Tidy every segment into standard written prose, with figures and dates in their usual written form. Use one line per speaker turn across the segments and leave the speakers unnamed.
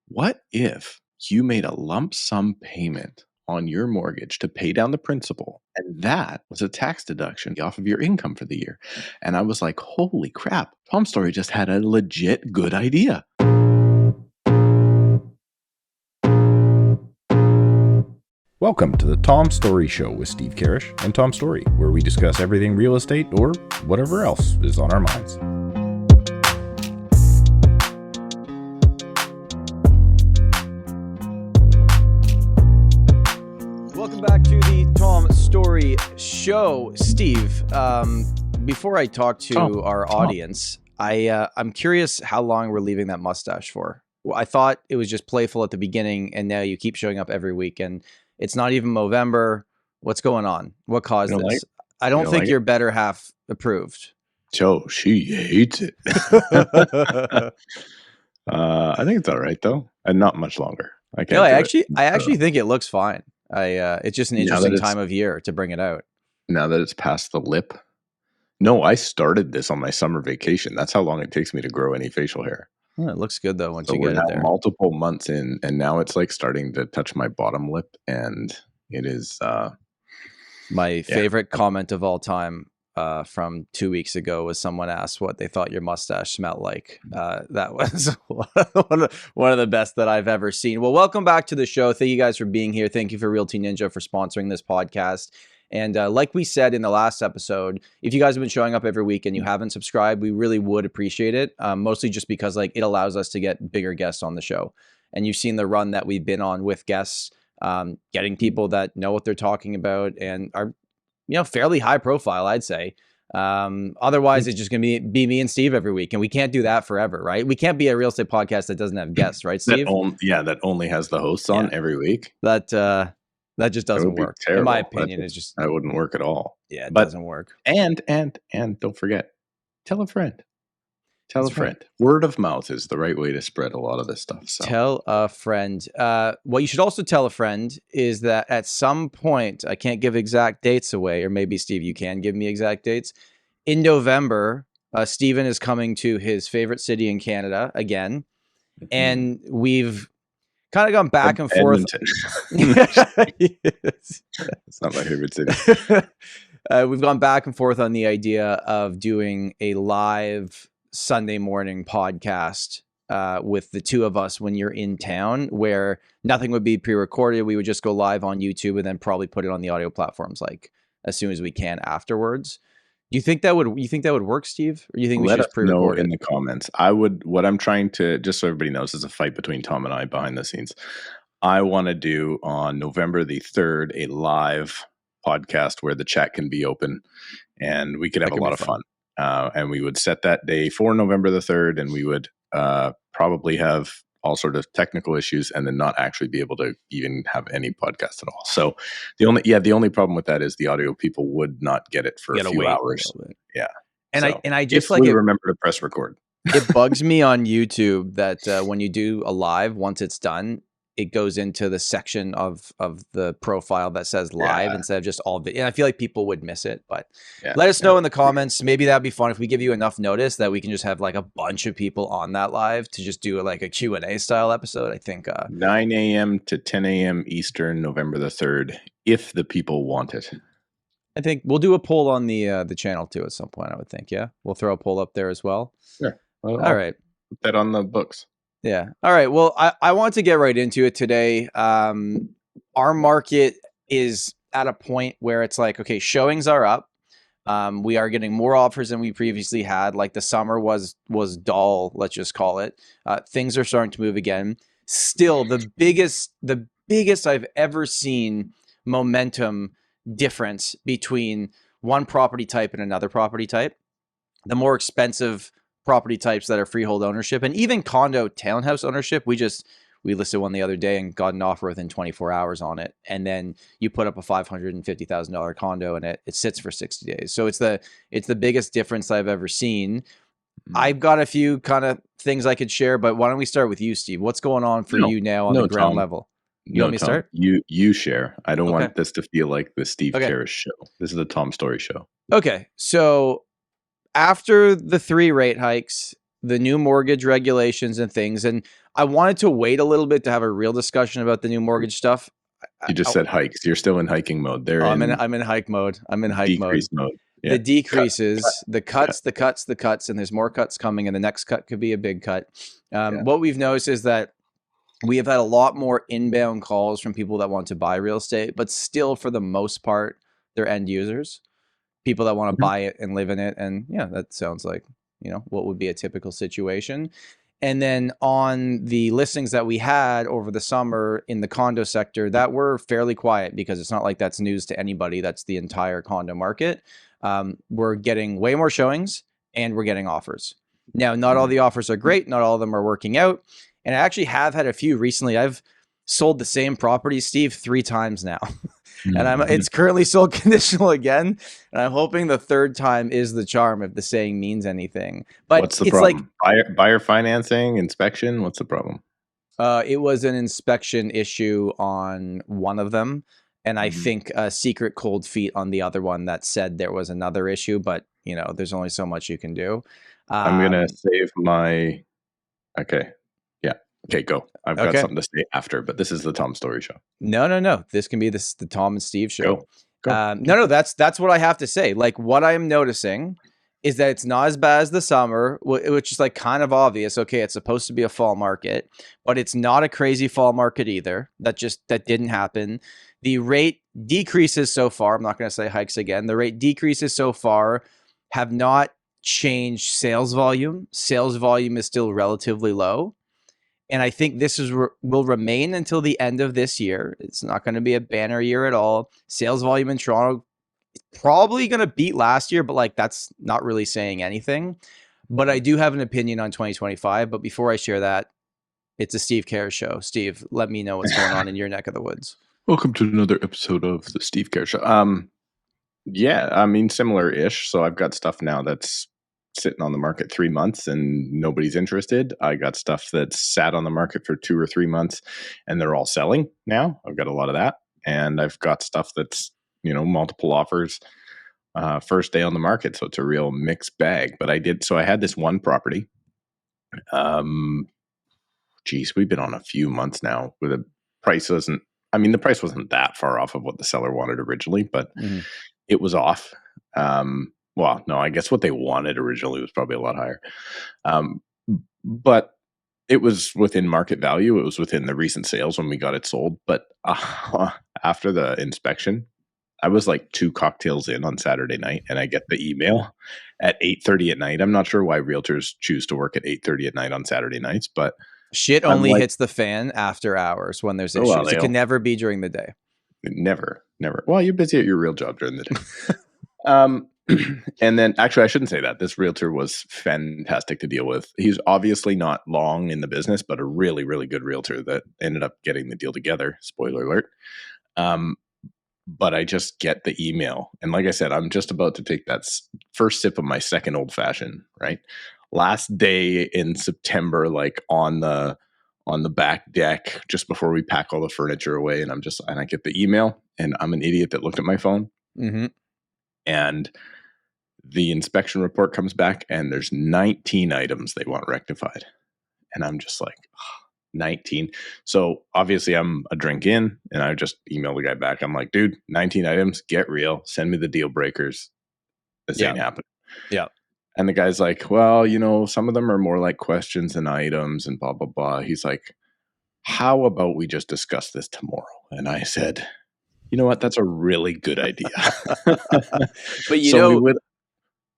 What if you made a lump sum payment on your mortgage to pay down the principal, and that was a tax deduction off of your income for the year? And I was like, holy crap, Tom Storey just had a legit good idea.
Welcome to the Tom Storey Show with Steve Karrasch and Tom Storey, where we discuss everything real estate or whatever else is on our minds.
Welcome back to the Tom Storey Show. Steve, before I talk to our audience, I'm curious how long we're leaving that mustache for. Well, I thought it was just playful at the beginning, and now you keep showing up every week, and it's not even Movember. What's going on? What caused this?
Like,
I don't think your better half approved.
Joe, she hates it. I think it's all right though, and not much longer. I
actually think it looks fine. It's just an interesting time of year to bring it out.
Now that it's past the lip. No, I started this on my summer vacation. That's how long it takes me to grow any facial hair.
Oh, it looks good though once you get it there.
Multiple months in, and now it's like starting to touch my bottom lip, and it is
my favorite comment of all time from 2 weeks ago was someone asked what they thought your mustache smelled like. That was one of the best that I've ever seen. Well, welcome back to the show. Thank you guys for being here. Thank you for Realty Ninja for sponsoring this podcast. And like we said in the last episode, if you guys have been showing up every week and you haven't subscribed, we really would appreciate it. Mostly just because it allows us to get bigger guests on the show. And you've seen the run that we've been on with guests, getting people that know what they're talking about and are, fairly high profile, I'd say. Otherwise, it's just going to be me and Steve every week. And we can't do that forever, right? We can't be a real estate podcast that doesn't have guests, right, Steve?
That only has the hosts on every week.
That just doesn't work. In my opinion,
that wouldn't work at all.
Yeah, it doesn't work.
And don't forget, tell a friend. Tell a friend. Word of mouth is the right way to spread a lot of this stuff. So.
Tell a friend. What you should also tell a friend is that at some point, I can't give exact dates away, or maybe Steve, you can give me exact dates. In November, Steven is coming to his favorite city in Canada again, and we've kind of gone back and forth.
It's not my favorite city.
We've gone back and forth on the idea of doing a live Sunday morning podcast with the two of us when you're in town, where nothing would be pre-recorded. We would just go live on YouTube and then probably put it on the audio platforms as soon as we can afterwards. Do you think that would work, Steve? Or do you think we should just pre-record
it? Let us know in the comments. What I'm trying to, just so everybody knows, is a fight between Tom and I behind the scenes. I want to do on November the 3rd a live podcast where the chat can be open and we could have a lot of fun. And we would set that day for November the 3rd, and we would probably have all sort of technical issues and then not actually be able to even have any podcast at all. So the only problem with that is the audio people would not get it for a few hours. Yeah.
And I just
remember to press record.
It bugs me on YouTube that when you do a live, once it's done, it goes into the section of the profile that says live instead of just all video. And I feel like people would miss it, but let us know in the comments. Maybe that'd be fun if we give you enough notice that we can just have a bunch of people on that live to just do a Q&A style episode. I think
9 a.m. to 10 a.m. Eastern, November the 3rd, if the people want it.
I think we'll do a poll on the channel too at some point, I would think. Yeah. We'll throw a poll up there as well.
Sure.
All right.
Put that on the books.
Yeah. All right. Well, I want to get right into it today. Our market is at a point where it's okay, showings are up. We are getting more offers than we previously had. The summer was dull, let's just call it. Things are starting to move again. Still, the biggest I've ever seen momentum difference between one property type and another property type. The more expensive property types that are freehold ownership and even condo townhouse ownership. We listed one the other day and got an offer within 24 hours on it. And then you put up a $550,000 condo and it sits for 60 days. So it's the biggest difference I've ever seen. I've got a few kind of things I could share, but why don't we start with you, Steve? What's going on for you now on the ground level? You want me to start?
You share. I don't want this to feel like the Steve Karrasch show. This is the Tom Storey show.
Okay. So after the 3 rate hikes the new mortgage regulations and things. And I wanted to wait a little bit to have a real discussion about the new mortgage stuff.
You just said hikes. You're still in hiking mode. They're
I'm in hike mode. I'm in hike
decrease mode. Yeah.
The decreases, the cuts, and there's more cuts coming, and the next cut could be a big cut. What we've noticed is that we have had a lot more inbound calls from people that want to buy real estate, but still, for the most part, they're end users, people that want to buy it and live in it. And yeah, that sounds like, what would be a typical situation. And then on the listings that we had over the summer in the condo sector, that were fairly quiet, because it's not like that's news to anybody. That's the entire condo market. We're getting way more showings and we're getting offers. Now, not all the offers are great. Not all of them are working out. And I actually have had a few recently. I've sold the same property, Steve, 3 times now. And it's currently sold conditional again. And I'm hoping the third time is the charm, if the saying means anything. But
what's the problem? Buyer financing, inspection? What's the problem?
It was an inspection issue on one of them. And I think a secret cold feet on the other one that said there was another issue. But, there's only so much you can do.
I'm going to save my... Okay. Yeah. Okay, go. I've got something to say after, but this is the Tom Storey Show.
No. This can be the Tom and Steve show.
Go.
No, that's what I have to say. Like, what I'm noticing is that it's not as bad as the summer, which is like kind of obvious. Okay, it's supposed to be a fall market, but it's not a crazy fall market either. That didn't happen. The rate decreases so far. I'm not going to say hikes again. The rate decreases so far have not changed sales volume. Sales volume is still relatively low. And I think this will remain until the end of this year. It's not going to be a banner year at all. Sales volume in Toronto is probably going to beat last year, but like that's not really saying anything. But I do have an opinion on 2025. But before I share that, it's a Steve Karrasch show. Steve, let me know what's going on in your neck of the woods.
Welcome to another episode of the Steve Karrasch Show. Yeah, I mean, similar-ish. So I've got stuff now that's sitting on the market 3 months and nobody's interested. I got stuff that's sat on the market for 2 or 3 months and they're all selling now. I've got a lot of that. And I've got stuff that's, multiple offers first day on the market. So it's a real mixed bag. But I had this one property. We've been on a few months now where the price wasn't that far off of what the seller wanted originally, but it was off. Well, no, I guess what they wanted originally was probably a lot higher. But it was within market value. It was within the recent sales when we got it sold. But after the inspection, I was like 2 cocktails in on Saturday night and I get the email at 8:30 at night. I'm not sure why realtors choose to work at 8:30 at night on Saturday nights, but
shit only hits the fan after hours when there's issues. It can never be during the day.
Never. Well, you're busy at your real job during the day. And then actually I shouldn't say that. This realtor was fantastic to deal with. He's obviously not long in the business, but a really, really good realtor that ended up getting the deal together. Spoiler alert. But I just get the email. And like I said, I'm just about to take that first sip of my second old fashioned, right? Last day in September, like on the back deck, just before we pack all the furniture away. And I get the email and I'm an idiot that looked at my phone. And the inspection report comes back and there's 19 items they want rectified. And I'm just like, 19. So obviously I'm a drink in and I just emailed the guy back. I'm like, dude, 19 items, get real. Send me the deal breakers. This ain't happening. Yeah. And the guy's like, well, some of them are more like questions than items and blah, blah, blah. He's like, how about we just discuss this tomorrow? And I said, you know what? That's a really good idea. But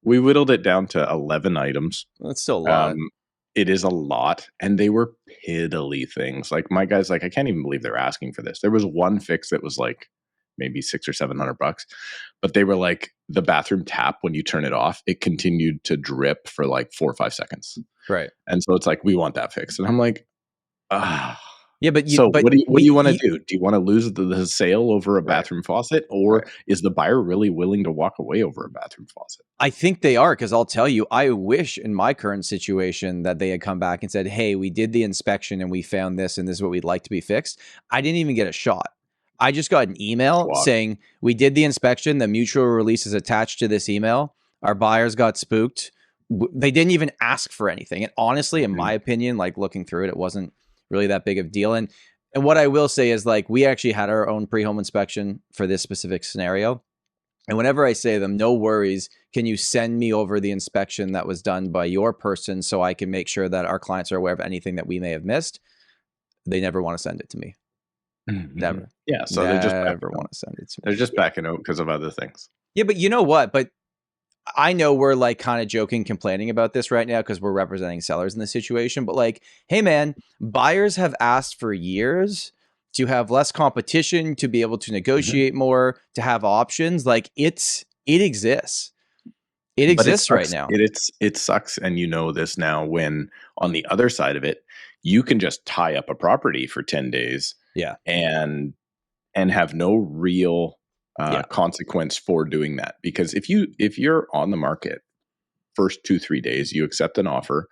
we whittled it down to 11 items.
That's still a lot.
It is a lot. And they were piddly things. Like my guy's like, I can't even believe they're asking for this. There was one fix that was like maybe $600 or $700, but they were like the bathroom tap, when you turn it off, it continued to drip for like 4 or 5 seconds.
Right.
And so it's like, we want that fixed. And I'm like,
yeah, but
what do you want to do? Do you want to lose the sale over a bathroom faucet, or is the buyer really willing to walk away over a bathroom faucet?
I think they are, because I'll tell you, I wish in my current situation that they had come back and said, hey, we did the inspection and we found this and this is what we'd like to be fixed. I didn't even get a shot. I just got an email saying we did the inspection. The mutual release is attached to this email. Our buyers got spooked. they didn't even ask for anything. And honestly, in my opinion, like looking through it, it wasn't really that big of a deal. And what I will say is like, we actually had our own pre-home inspection for this specific scenario. And whenever I say to them, no worries, can you send me over the inspection that was done by your person so I can make sure that our clients are aware of anything that we may have missed? They never want to send it to me. Never.
Yeah. So
never
they just
want to send it to me.
They're just backing out because of other things.
Yeah, but you know what? But I know we're like kind of joking, complaining about this right now because we're representing sellers in this situation. But like, hey man, buyers have asked for years to have less competition, to be able to negotiate more, to have options. Like it exists. It exists right now.
It sucks. And you know this now, when on the other side of it, you can just tie up a property for 10 days.
Yeah.
And have no real consequence for doing that. Because if you're on the market first 2-3 days, you accept an offer,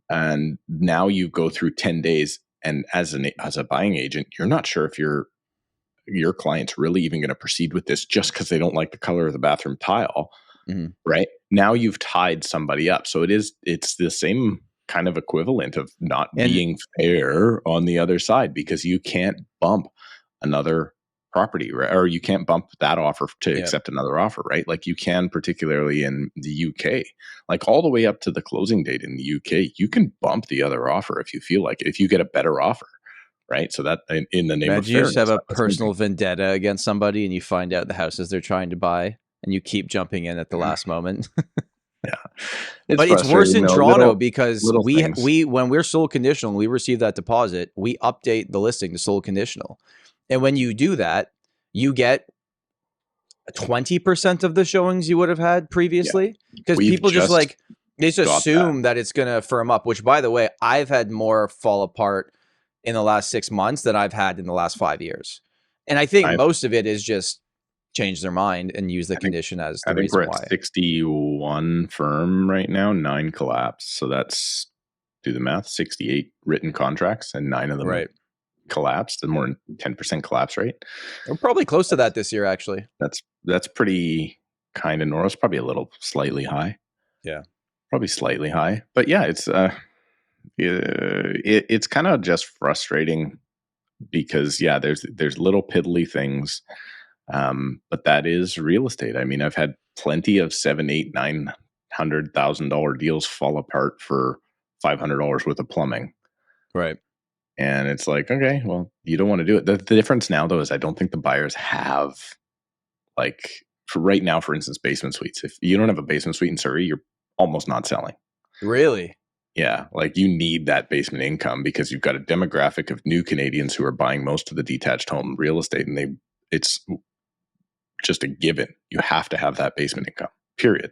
and now you go through 10 days, and as a buying agent, you're not sure if your client's really even going to proceed with this just because they don't like the color of the bathroom tile. Right now, you've tied somebody up. So it's the same kind of equivalent of not being fair on the other side, because you can't bump another property, right? Or you can't bump that offer to accept another offer, right? Like you can, particularly in the UK, like all the way up to the closing date in the UK, you can bump the other offer if you feel like it, if you get a better offer, right? So that in the name of fairness,
you just have a personal vendetta against somebody and you find out the houses they're trying to buy and you keep jumping in at the last moment.
Yeah.
But it's worse in Toronto because we when we're sold conditional and we receive that deposit, we update the listing to sold conditional. And when you do that, you get 20% of the showings you would have had previously, because people just like, they just assume that it's going to firm up, which by the way, I've had more fall apart in the last 6 months than I've had in the last 5 years. And I think most of it is just change their mind and use the condition as the reason why. I think we're at
61 firm right now, 9 collapse. So that's, do the math, 68 written contracts and 9 of them collapsed, and more than 10% collapse rate.
We're probably close to that this year, actually.
That's pretty kind of normal. It's probably a little slightly high.
Yeah.
Probably slightly high. But yeah, it's kind of just frustrating because there's little piddly things. But that is real estate. I mean, I've had plenty of $700,000, $800,000, $900,000 deals fall apart for $500 worth of plumbing.
Right.
And it's like, okay, well, you don't want to do it. The difference now, though, is I don't think the buyers have, like, for right now, for instance, basement suites. If you don't have a basement suite in Surrey, you're almost not selling.
Really?
Yeah. Like, you need that basement income because you've got a demographic of new Canadians who are buying most of the detached home real estate, and it's just a given. You have to have that basement income, period.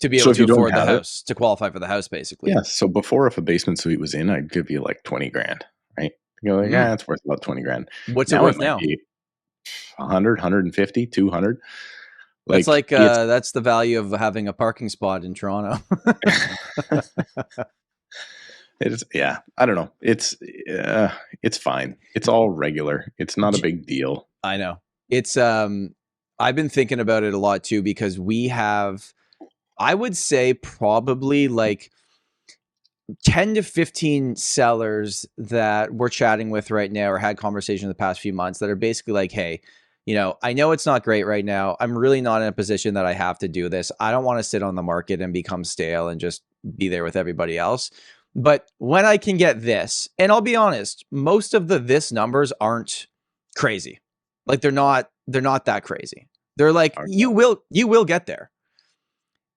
To be able to afford the house, to qualify for the house, basically.
Yeah. So before, if a basement suite was in, I'd give you like 20 grand, right? You're like, it's worth about 20 grand.
What's it worth now?
100, 150, 200.
That's like, that's the value of having a parking spot in Toronto.
I don't know. It's fine. It's all regular. It's not a big deal.
I know. It's, I've been thinking about it a lot too, because we have, I would say probably like 10 to 15 sellers that we're chatting with right now or had conversations in the past few months that are basically like, hey, you know, I know it's not great right now. I'm really not in a position that I have to do this. I don't want to sit on the market and become stale and just be there with everybody else. But when I can get this, and I'll be honest, most of this numbers aren't crazy. Like they're not that crazy. They're like, you will get there.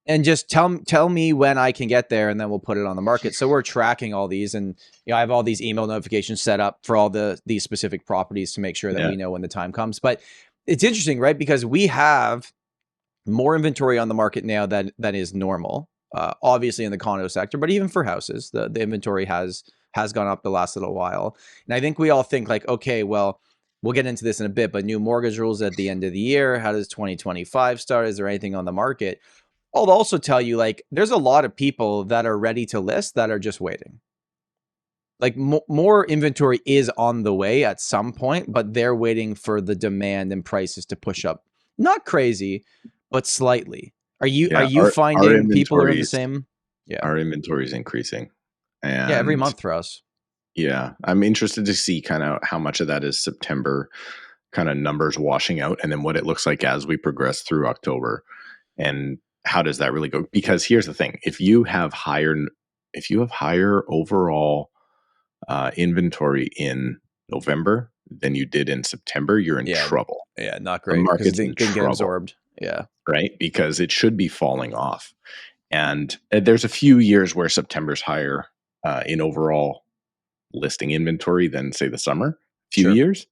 And just tell me when I can get there, and then we'll put it on the market. So we're tracking all these, and I have all these email notifications set up for all these specific properties to make sure that we know when the time comes. But it's interesting, right? Because we have more inventory on the market now than is normal. Obviously in the condo sector, but even for houses, the inventory has gone up the last little while. And I think we all think like, okay, well, we'll get into this in a bit, but new mortgage rules at the end of the year. How does 2025 start? Is there anything on the market? I'll also tell you, like, there's a lot of people that are ready to list that are just waiting. Like more inventory is on the way at some point, but they're waiting for the demand and prices to push up. Not crazy, but slightly. Are you
Yeah,
are you
our
finding people are in the
inventories
same? Yeah.
our inventory is increasing,
Yeah, every
and
month for us.
yeah, I'm interested to see kind of how much of that is September kind of numbers washing out, and then what it looks like as we progress through October, and how does that really go? Because here's the thing: if you have higher overall inventory in November than you did in September, you're in
Yeah.
trouble.
Yeah, not
The
great because it
market's in
didn't get
trouble,
absorbed. Yeah.
right? Because it should be falling off. And there's a few years where September's higher in overall listing inventory than, say, the summer. Few
Sure.
years,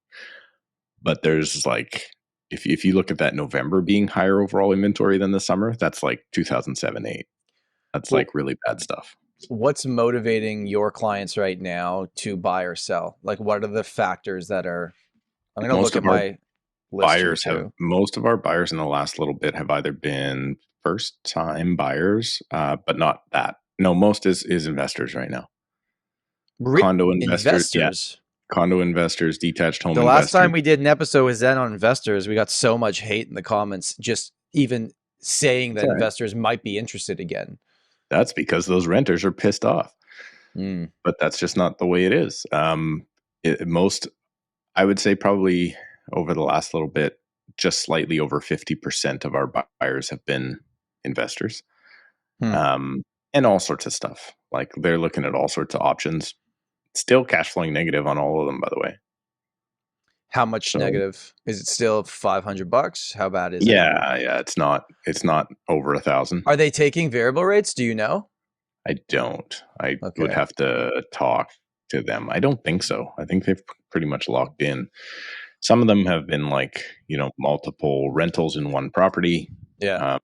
but there's like if you look at that November being higher overall inventory than the summer, that's like 2007, 8. That's
Well,
like really bad stuff.
what's motivating your clients right now to buy or sell? Like, what are the factors that are? I'm going to
Most
look at
of our
my list here too.
most of our buyers in the last little bit have either been first time buyers, but not that. No, most is investors right now. Condo investors, yeah.
Investors.
Condo investors, detached home
The last
investors.
time we did an episode was then on investors. We got so much hate in the comments, just even saying that
That's all right.
investors might be interested again.
That's because those renters are pissed off.
Mm.
But that's just not the way it is. I would say probably over the last little bit, just slightly over 50% of our buyers have been investors. And all sorts of stuff. Like they're looking at all sorts of options. Still cash flowing negative on all of them, by the way.
How much
So
negative? Is it still $500? How bad is it?
yeah, it's not over 1,000.
Are they taking variable rates? Do you know?
I don't. I would
Okay.
have to talk to them. I don't think so. I think they've pretty much locked in. Some of them have been like, multiple rentals in one property.
Yeah.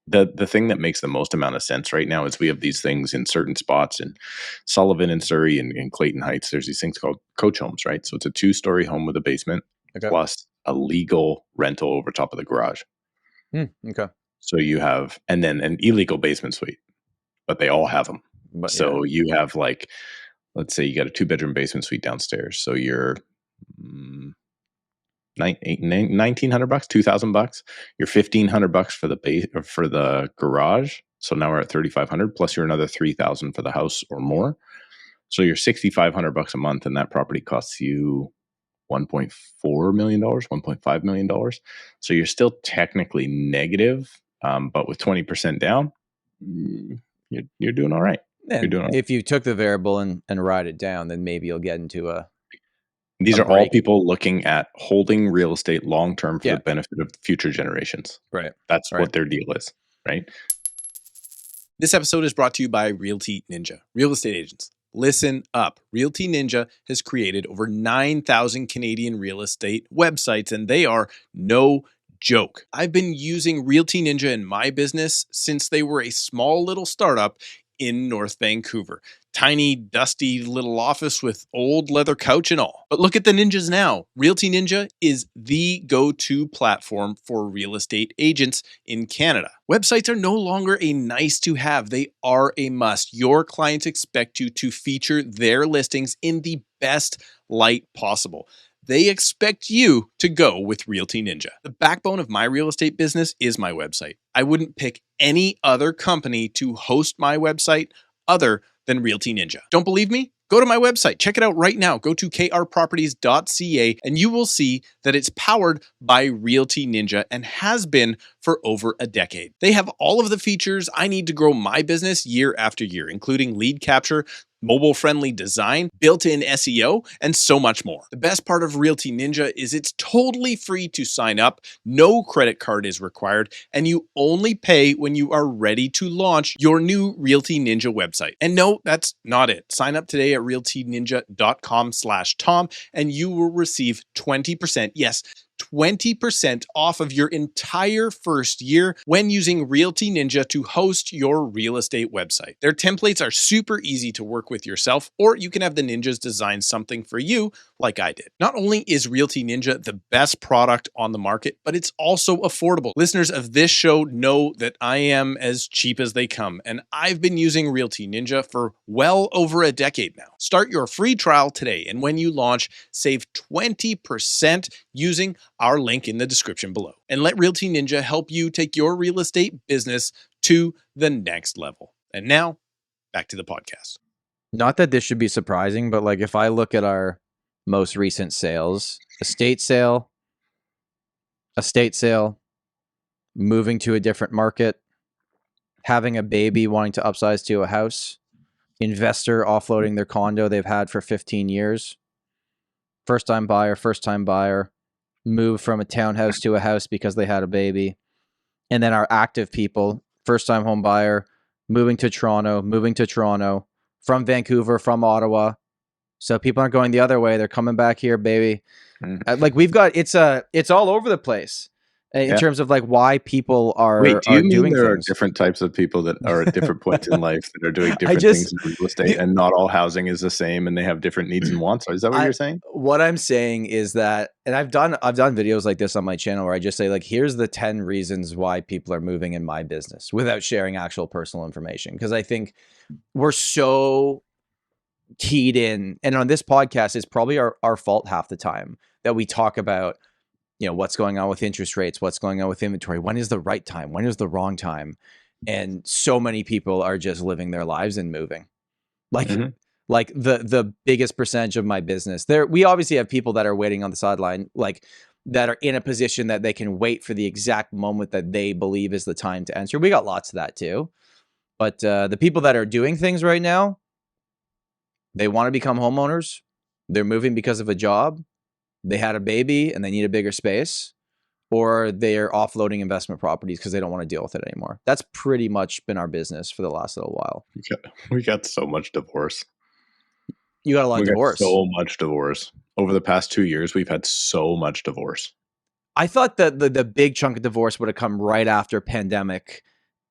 The thing that makes the most amount of sense right now is we have these things in certain spots in Sullivan and Surrey and in Clayton Heights. There's these things called coach homes, right? So it's a 2-story home with a basement
Okay.
plus a legal rental over top of the garage.
Okay.
So you have, and then an illegal basement suite, but they all have them.
But
So you have like, let's say you got a 2-bedroom basement suite downstairs. So you're $1,900, $2,000. You're $1,500 for the base for the garage. So now we're at $3,500 plus you're another $3,000 for the house or more. So you're $6,500 a month, and that property costs you $1.4 million, $1.5 million. So you're still technically negative, but with 20% down, you're doing all right.
and if you took the variable and ride it down, then maybe you'll get into
These are all people looking at holding real estate long term for the benefit of future generations.
Right.
That's what their deal is, right?
This episode is brought to you by Realty Ninja. Real estate agents, listen up. Realty Ninja has created over 9,000 Canadian real estate websites, and they are no joke. I've been using Realty Ninja in my business since they were a small little startup in North Vancouver. Tiny, dusty little office with old leather couch and all. But look at the ninjas now. Realty Ninja is the go-to platform for real estate agents in Canada. Websites are no longer a nice to have. They are a must. Your clients expect you to feature their listings in the best light possible. They expect you to go with Realty Ninja. The backbone of my real estate business is my website. I wouldn't pick any other company to host my website other than Realty Ninja. Don't believe me? Go to my website. Check it out right now. Go to krproperties.ca and you will see that it's powered by Realty Ninja and has been for over a decade. They have all of the features I need to grow my business year after year, including lead capture, mobile-friendly design, built-in SEO, and so much more. The best part of Realty Ninja is it's totally free to sign up, no credit card is required, and you only pay when you are ready to launch your new Realty Ninja website. And no, that's not it. Sign up today at realtyninja.com/Tom, and you will receive 20%, yes, 20% off of your entire first year when using Realty Ninja to host your real estate website. Their templates are super easy to work with yourself, or you can have the ninjas design something for you like I did. Not only is Realty Ninja the best product on the market, but it's also affordable. Listeners of this show know that I am as cheap as they come, and I've been using Realty Ninja for well over a decade now. Start your free trial today, and when you launch, save 20% using our link in the description below. And let Realty Ninja help you take your real estate business to the next level. And now, back to the podcast.
Not that this should be surprising, but like if I look at our most recent sales, estate sale, moving to a different market, having a baby, wanting to upsize to a house, investor offloading their condo they've had for 15 years, first-time buyer, move from a townhouse to a house because they had a baby, and then our active people, first-time home buyer, moving to Toronto, from Vancouver, from Ottawa. So people aren't going the other way. They're coming back here, baby. Like we've got, it's all over the place in terms of like why people are
Wait, do you mean
doing
there
things.
are different types of people that are at different points in life that are doing different things in real estate, and not all housing is the same, and they have different needs and wants? Is that what you're saying?
What I'm saying is that, and I've done videos like this on my channel where I just say like, here's the 10 reasons why people are moving in my business without sharing actual personal information. Because I think we're so keyed in, and on this podcast, it's probably our fault half the time that we talk about, you know, what's going on with interest rates, what's going on with inventory, when is the right time, when is the wrong time, and so many people are just living their lives and moving. Like, like the biggest percentage of my business, we obviously have people that are waiting on the sideline, like that are in a position that they can wait for the exact moment that they believe is the time to enter. We got lots of that too, but the people that are doing things right now, they want to become homeowners. They're moving because of a job. They had a baby and they need a bigger space, or they're offloading investment properties because they don't want to deal with it anymore. That's pretty much been our business for the last little while.
We got so much divorce.
You got a lot of divorce.
So much divorce. Over the past 2 years, we've had so much divorce.
I thought that the big chunk of divorce would have come right after pandemic,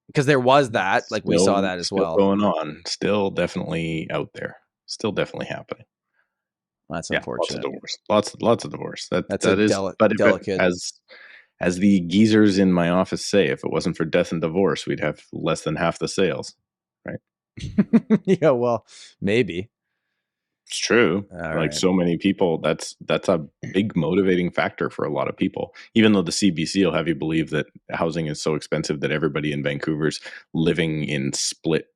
because there was that. Like we saw that as well.
Going on. Still definitely out there. Still definitely happening.
That's unfortunate.
Lots of divorce.
That's
delicate. As the geezers in my office say, if it wasn't for death and divorce, we'd have less than half the sales, right?
Yeah, well, maybe.
It's true. So many people, that's a big motivating factor for a lot of people. Even though the CBC will have you believe that housing is so expensive that everybody in Vancouver's living in split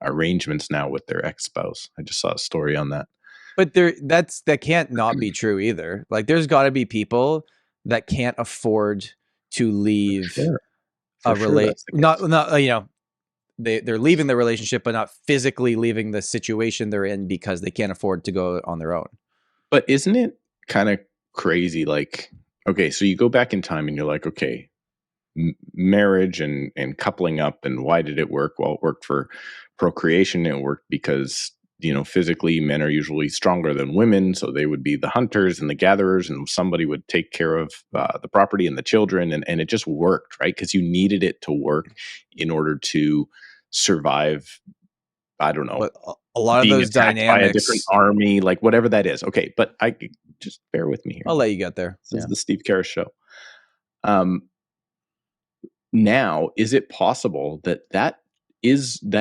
arrangements now with their ex-spouse. I just saw a story on that.
But that can't not be true either. Like there's got to be people that can't afford to leave a relationship. Not you know, they're leaving the relationship, but not physically leaving the situation they're in because they can't afford to go on their own.
But isn't it kind of crazy? Like, okay, so you go back in time and you're like, okay, marriage and coupling up, and why did it work? Well, it worked for procreation. It worked because, you know, physically men are usually stronger than women, so they would be the hunters and the gatherers, and somebody would take care of the property and the children, and it just worked, right? Because you needed it to work in order to survive. I don't know,
but a lot of those dynamics
by a different army, like whatever that is. Okay, but I just bear with me here.
I'll let you get there.
This is the Steve Karrasch Show. Now, is it possible that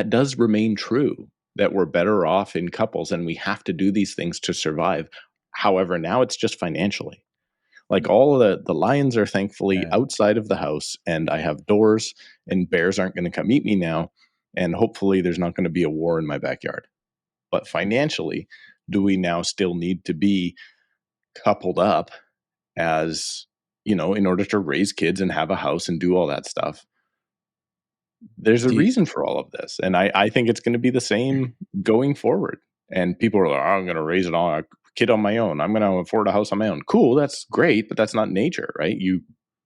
does remain true, that we're better off in couples and we have to do these things to survive? However, now it's just financially. Like all of the lions are thankfully outside of the house, and I have doors, and bears aren't going to come eat me now. And hopefully there's not going to be a war in my backyard. But financially, do we now still need to be coupled up as, you know, in order to raise kids and have a house and do all that stuff? There's a reason for all of this. And I think it's going to be the same going forward. And people are like, oh, I'm going to raise a kid on my own. I'm going to afford a house on my own. Cool. That's great. But that's not nature, right?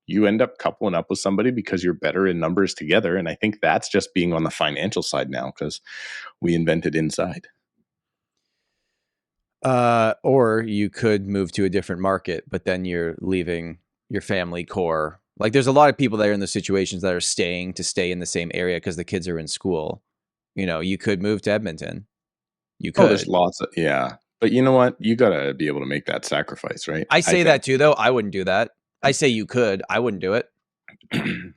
You end up coupling up with somebody because you're better in numbers together. And I think that's just being on the financial side now because we invented inside.
Or you could move to a different market, but then you're leaving your family core. Like there's a lot of people that are in the situations that are staying to stay in the same area because the kids are in school. You know, you could move to Edmonton. You could.
Oh, there's lots of, But you know what? You got to be able to make that sacrifice, right?
I say that too, though. I wouldn't do that. I say you could. I wouldn't do it.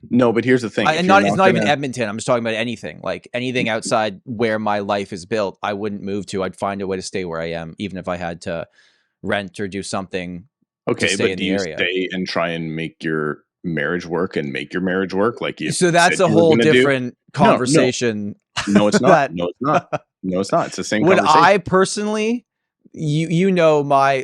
No, but here's the thing.
It's not even Edmonton. I'm just talking about anything, like anything outside where my life is built. I wouldn't move to. I'd find a way to stay where I am, even if I had to rent or do something.
Okay, but do you stay and try and make your marriage work and make your marriage work like you?
So that's a whole different conversation.
No, it's not. No, it's not. No, it's not. It's the same
Would
conversation.
I personally, I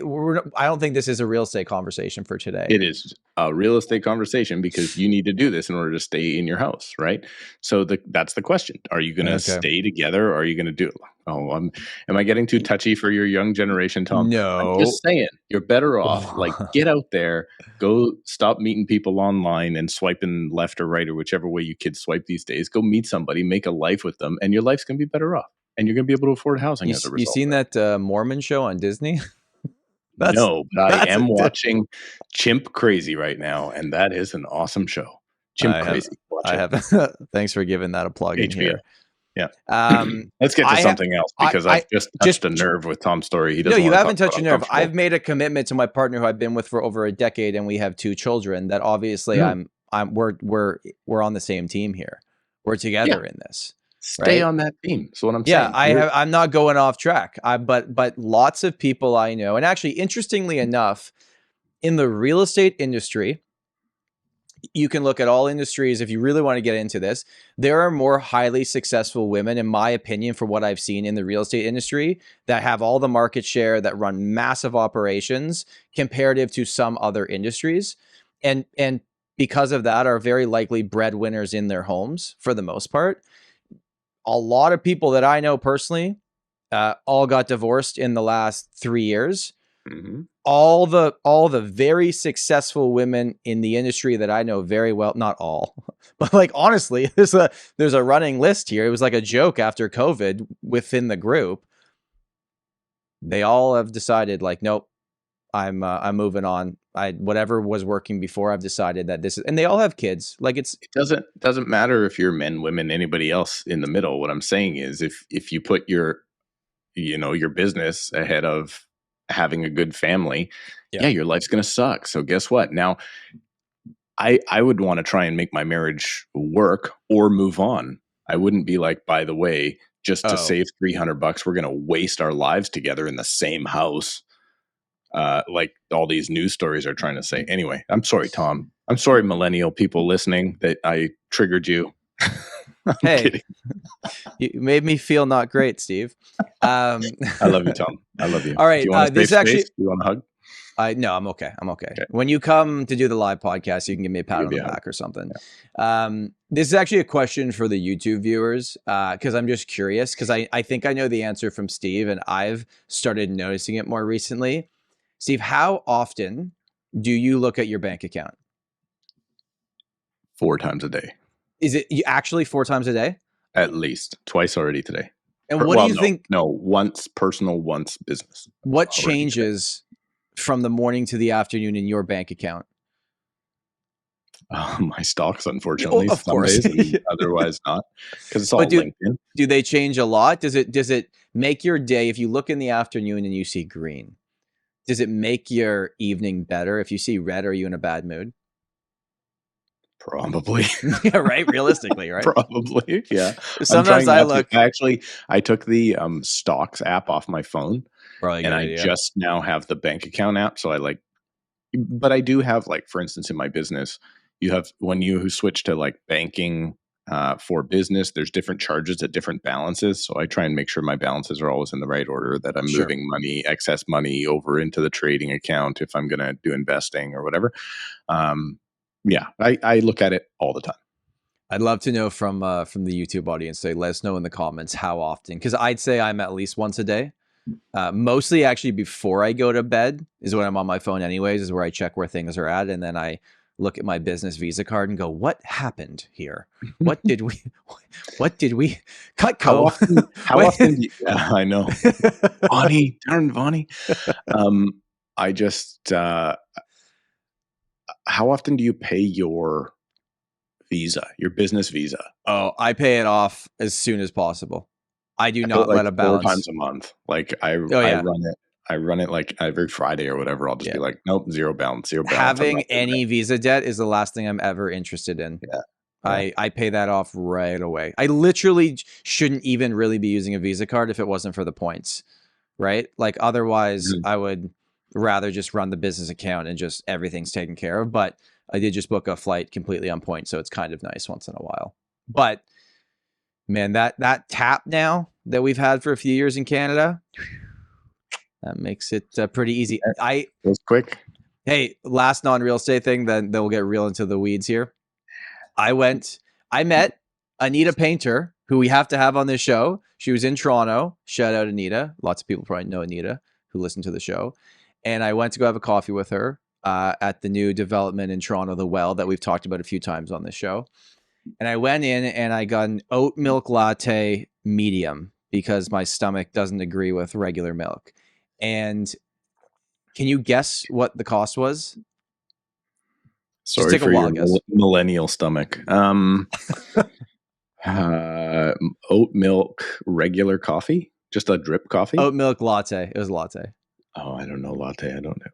don't think this is a real estate conversation for today.
It is a real estate conversation because you need to do this in order to stay in your house, right? So that's the question. Are you going to stay together or are you going to do it? Oh, am I getting too touchy for your young generation, Tom?
No.
I'm just saying, you're better off. Like, get out there, go stop meeting people online and swiping left or right or whichever way you kids swipe these days. Go meet somebody, make a life with them, and your life's going to be better off. And you're going to be able to afford housing as a result.
You seen that Mormon show on Disney?
No, but I am watching Chimp Crazy right now, and that is an awesome show. Crazy.
I have. Thanks for giving that a plug in here.
Yeah. Let's get to something else because I've just touched a nerve with Tom Storey.
No, you haven't touched a nerve. I've made a commitment to my partner who I've been with for over a decade, and we have 2 children. That obviously we're on the same team here. We're together in this.
Stay on that theme. So what I'm saying.
Yeah, I'm not going off track. But lots of people I know, and actually, interestingly enough, in the real estate industry, you can look at all industries if you really want to get into this. There are more highly successful women, in my opinion, from what I've seen in the real estate industry, that have all the market share, that run massive operations, comparative to some other industries, and because of that, are very likely breadwinners in their homes for the most part. A lot of people that I know personally all got divorced in the last 3 years.
Mm-hmm.
All the very successful women in the industry that I know very well, not all, but like honestly, there's a running list here. It was like a joke after COVID within the group. They all have decided like, nope, I'm moving on. Whatever was working before, I've decided that this is, and they all have kids. Like it
doesn't matter if you're men, women, anybody else in the middle. What I'm saying is if you put your business ahead of having a good family, your life's going to suck. So guess what? Now I would want to try and make my marriage work or move on. I wouldn't be like, by the way, just to save $300, we're going to waste our lives together in the same house. Like all these news stories are trying to say. Anyway, I'm sorry, Tom. I'm sorry, millennial people listening, that I triggered you.
Hey, kidding. You made me feel not great, Steve.
I love you, Tom. I love you.
All right.
Do you want
this actually,
do you want a hug?
No, I'm okay. When you come to do the live podcast, you can give me a pat on the back or something. Yeah. This is actually a question for the YouTube viewers because I'm just curious because I think I know the answer from Steve and I've started noticing it more recently. Steve, how often do you look at your bank account?
4 times a day.
Is it actually 4 times a day?
At least twice already today.
And what do you think?
No, once personal, once business.
What changes from the morning to the afternoon in your bank account?
My stocks, unfortunately,
of course.
Days, otherwise not, because it's all LinkedIn.
Do they change a lot? Does it make your day? If you look in the afternoon and you see green, does it make your evening better? If you see red, are you in a bad mood?
Probably.
Yeah, right. Realistically, right?
Probably. Yeah.
Sometimes
I took the stocks app off my phone, and I just now have the bank account app. So but I do have, like, for instance, in my business, you have when you switch to like banking for business, there's different charges at different balances. So I try and make sure my balances are always in the right order, that I'm moving money, excess money over into the trading account if I'm going to do investing or whatever. Yeah, I look at it all the time.
I'd love to know from the YouTube audience. Let us know in the comments how often, because I'd say I'm at least once a day. Mostly actually before I go to bed is when I'm on my phone anyways, is where I check where things are at. And then I look at my business Visa card and go, what happened here? What did we Cutco?
How often I know. Vonnie, darn Vonnie. I just, how often do you pay your Visa, your business Visa?
Oh, I pay it off as soon as possible. I do not let a balance
4 times a month. Like I run it. I run it like every Friday or whatever. I'll just be like, nope, zero balance.
Having any Visa debt is the last thing I'm ever interested in.
Yeah.
I pay that off right away. I literally shouldn't even really be using a Visa card if it wasn't for the points, right? Like otherwise I would rather just run the business account and just everything's taken care of. But I did just book a flight completely on point, so it's kind of nice once in a while. But man, that tap now that we've had for a few years in Canada, that makes it pretty easy.
It was quick.
Hey, last non-real estate thing, then we'll get real into the weeds here. I met Anita Painter, who we have to have on this show. She was in Toronto. Shout out Anita. Lots of people probably know Anita who listen to the show. And I went to go have a coffee with her at the new development in Toronto, The Well, that we've talked about a few times on this show. And I went in and I got an oat milk latte medium because my stomach doesn't agree with regular milk. And can you guess what the cost was?
Sorry for your millennial stomach. Oat milk, regular coffee, just a drip coffee.
Oat milk latte. It was a latte.
Oh, I don't know latte. I don't know.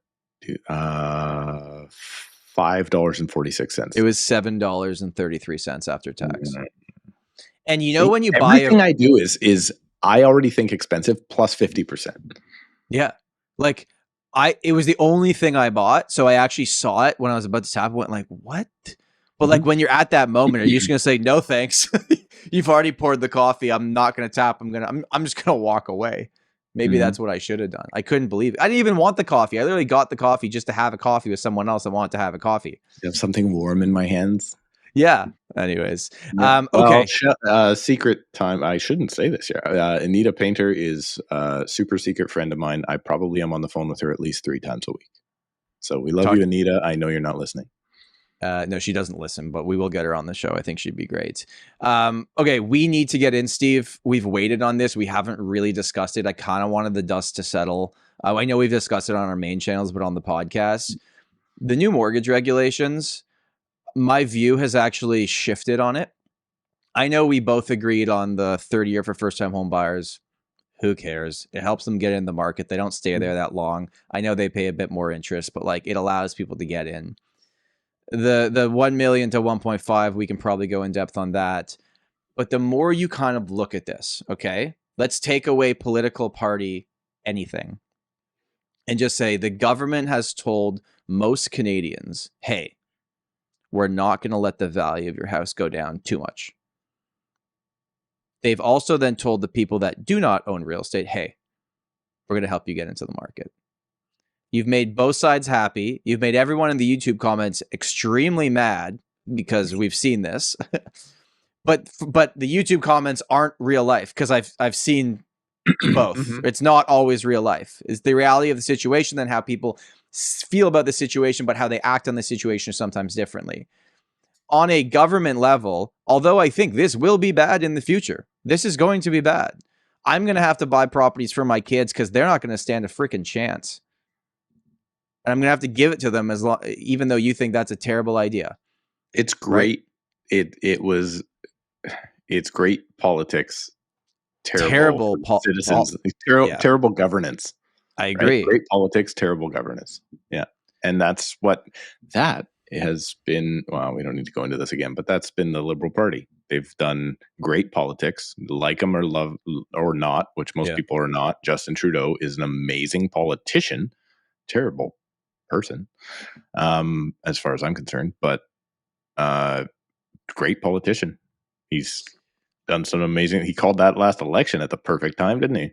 $5.46.
It was $7.33 after tax.
Mm-hmm.
And you know when you
buy everything I do is I already think expensive plus 50%.
Yeah, like it was the only thing I bought. So I actually saw it when I was about to tap. I went like, what? But like when you're at that moment, are you just gonna say no thanks? You've already poured the coffee. I'm not gonna tap. I'm just gonna walk away. Maybe that's what I should have done. I couldn't believe it. I didn't even want the coffee. I literally got the coffee just to have a coffee with someone else that wanted to have a coffee.
You have something warm in my hands.
Yeah. Anyways,
yeah.
okay.
Secret time. I shouldn't say this here. Anita Painter is a super secret friend of mine. I probably am on the phone with her at least 3 times a week. So we love you, Anita. I know you're not listening.
No, she doesn't listen, but we will get her on the show. I think she'd be great. Okay, we need to get in, Steve. We've waited on this. We haven't really discussed it. I kind of wanted the dust to settle. I know we've discussed it on our main channels, but on the podcast, the new mortgage regulations, my view has actually shifted on it. I know we both agreed on the 30-year for first-time home buyers. Who cares? It helps them get in the market. They don't stay there that long. I know they pay a bit more interest, but like it allows people to get in. The 1 million to 1.5, we can probably go in depth on that. But the more you kind of look at this, okay, let's take away political party, anything, and just say the government has told most Canadians, hey, we're not going to let the value of your house go down too much. They've also then told the people that do not own real estate, hey, we're going to help you get into the market. You've made both sides happy. You've made everyone in the YouTube comments extremely mad because we've seen this. but the YouTube comments aren't real life because I've seen both. It's not always real life. It's the reality of the situation, then how people feel about the situation, but how they act on the situation sometimes differently. On a government level, although I think this will be bad in the future, this is going to be bad. I'm going to have to buy properties for my kids because they're not going to stand a freaking chance. And I'm going to have to give it to them even though you think that's a terrible idea.
It's great. Right? It's great politics. Terrible citizens. Terrible governance.
I agree.
Right? Great politics, terrible governance. Yeah. And that's what that has been. Well, we don't need to go into this again, but that's been the Liberal Party. They've done great politics, like them or love or not, which most people are not. Justin Trudeau is an amazing politician. Terrible person, as far as I'm concerned, but great politician. He's done some amazing. He called that last election at the perfect time, didn't he?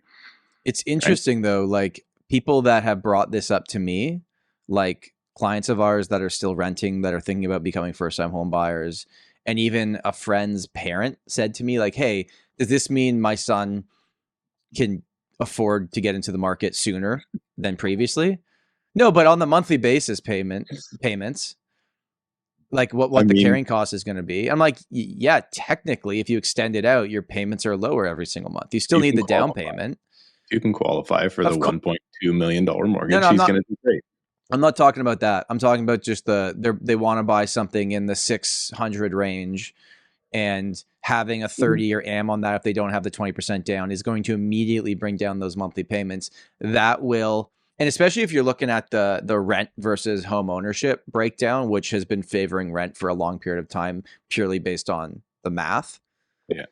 It's interesting though, like people that have brought this up to me, like clients of ours that are still renting, that are thinking about becoming first-time home buyers, and even a friend's parent said to me, like, "Hey, does this mean my son can afford to get into the market sooner than previously?" No, but on the monthly basis payments, like what the carrying cost is going to be. I'm like, yeah, technically, if you extend it out, your payments are lower every single month. You still need the down payment.
You can qualify for the $1.2 million mortgage. No, he's going to do great.
I'm not talking about that. I'm talking about just they want to buy something in the 600 range, and having a 30-year AM on that, if they don't have the 20% down, is going to immediately bring down those monthly payments. That will And especially if you're looking at the rent versus home ownership breakdown, which has been favoring rent for a long period of time, purely based on the math.
Yeah.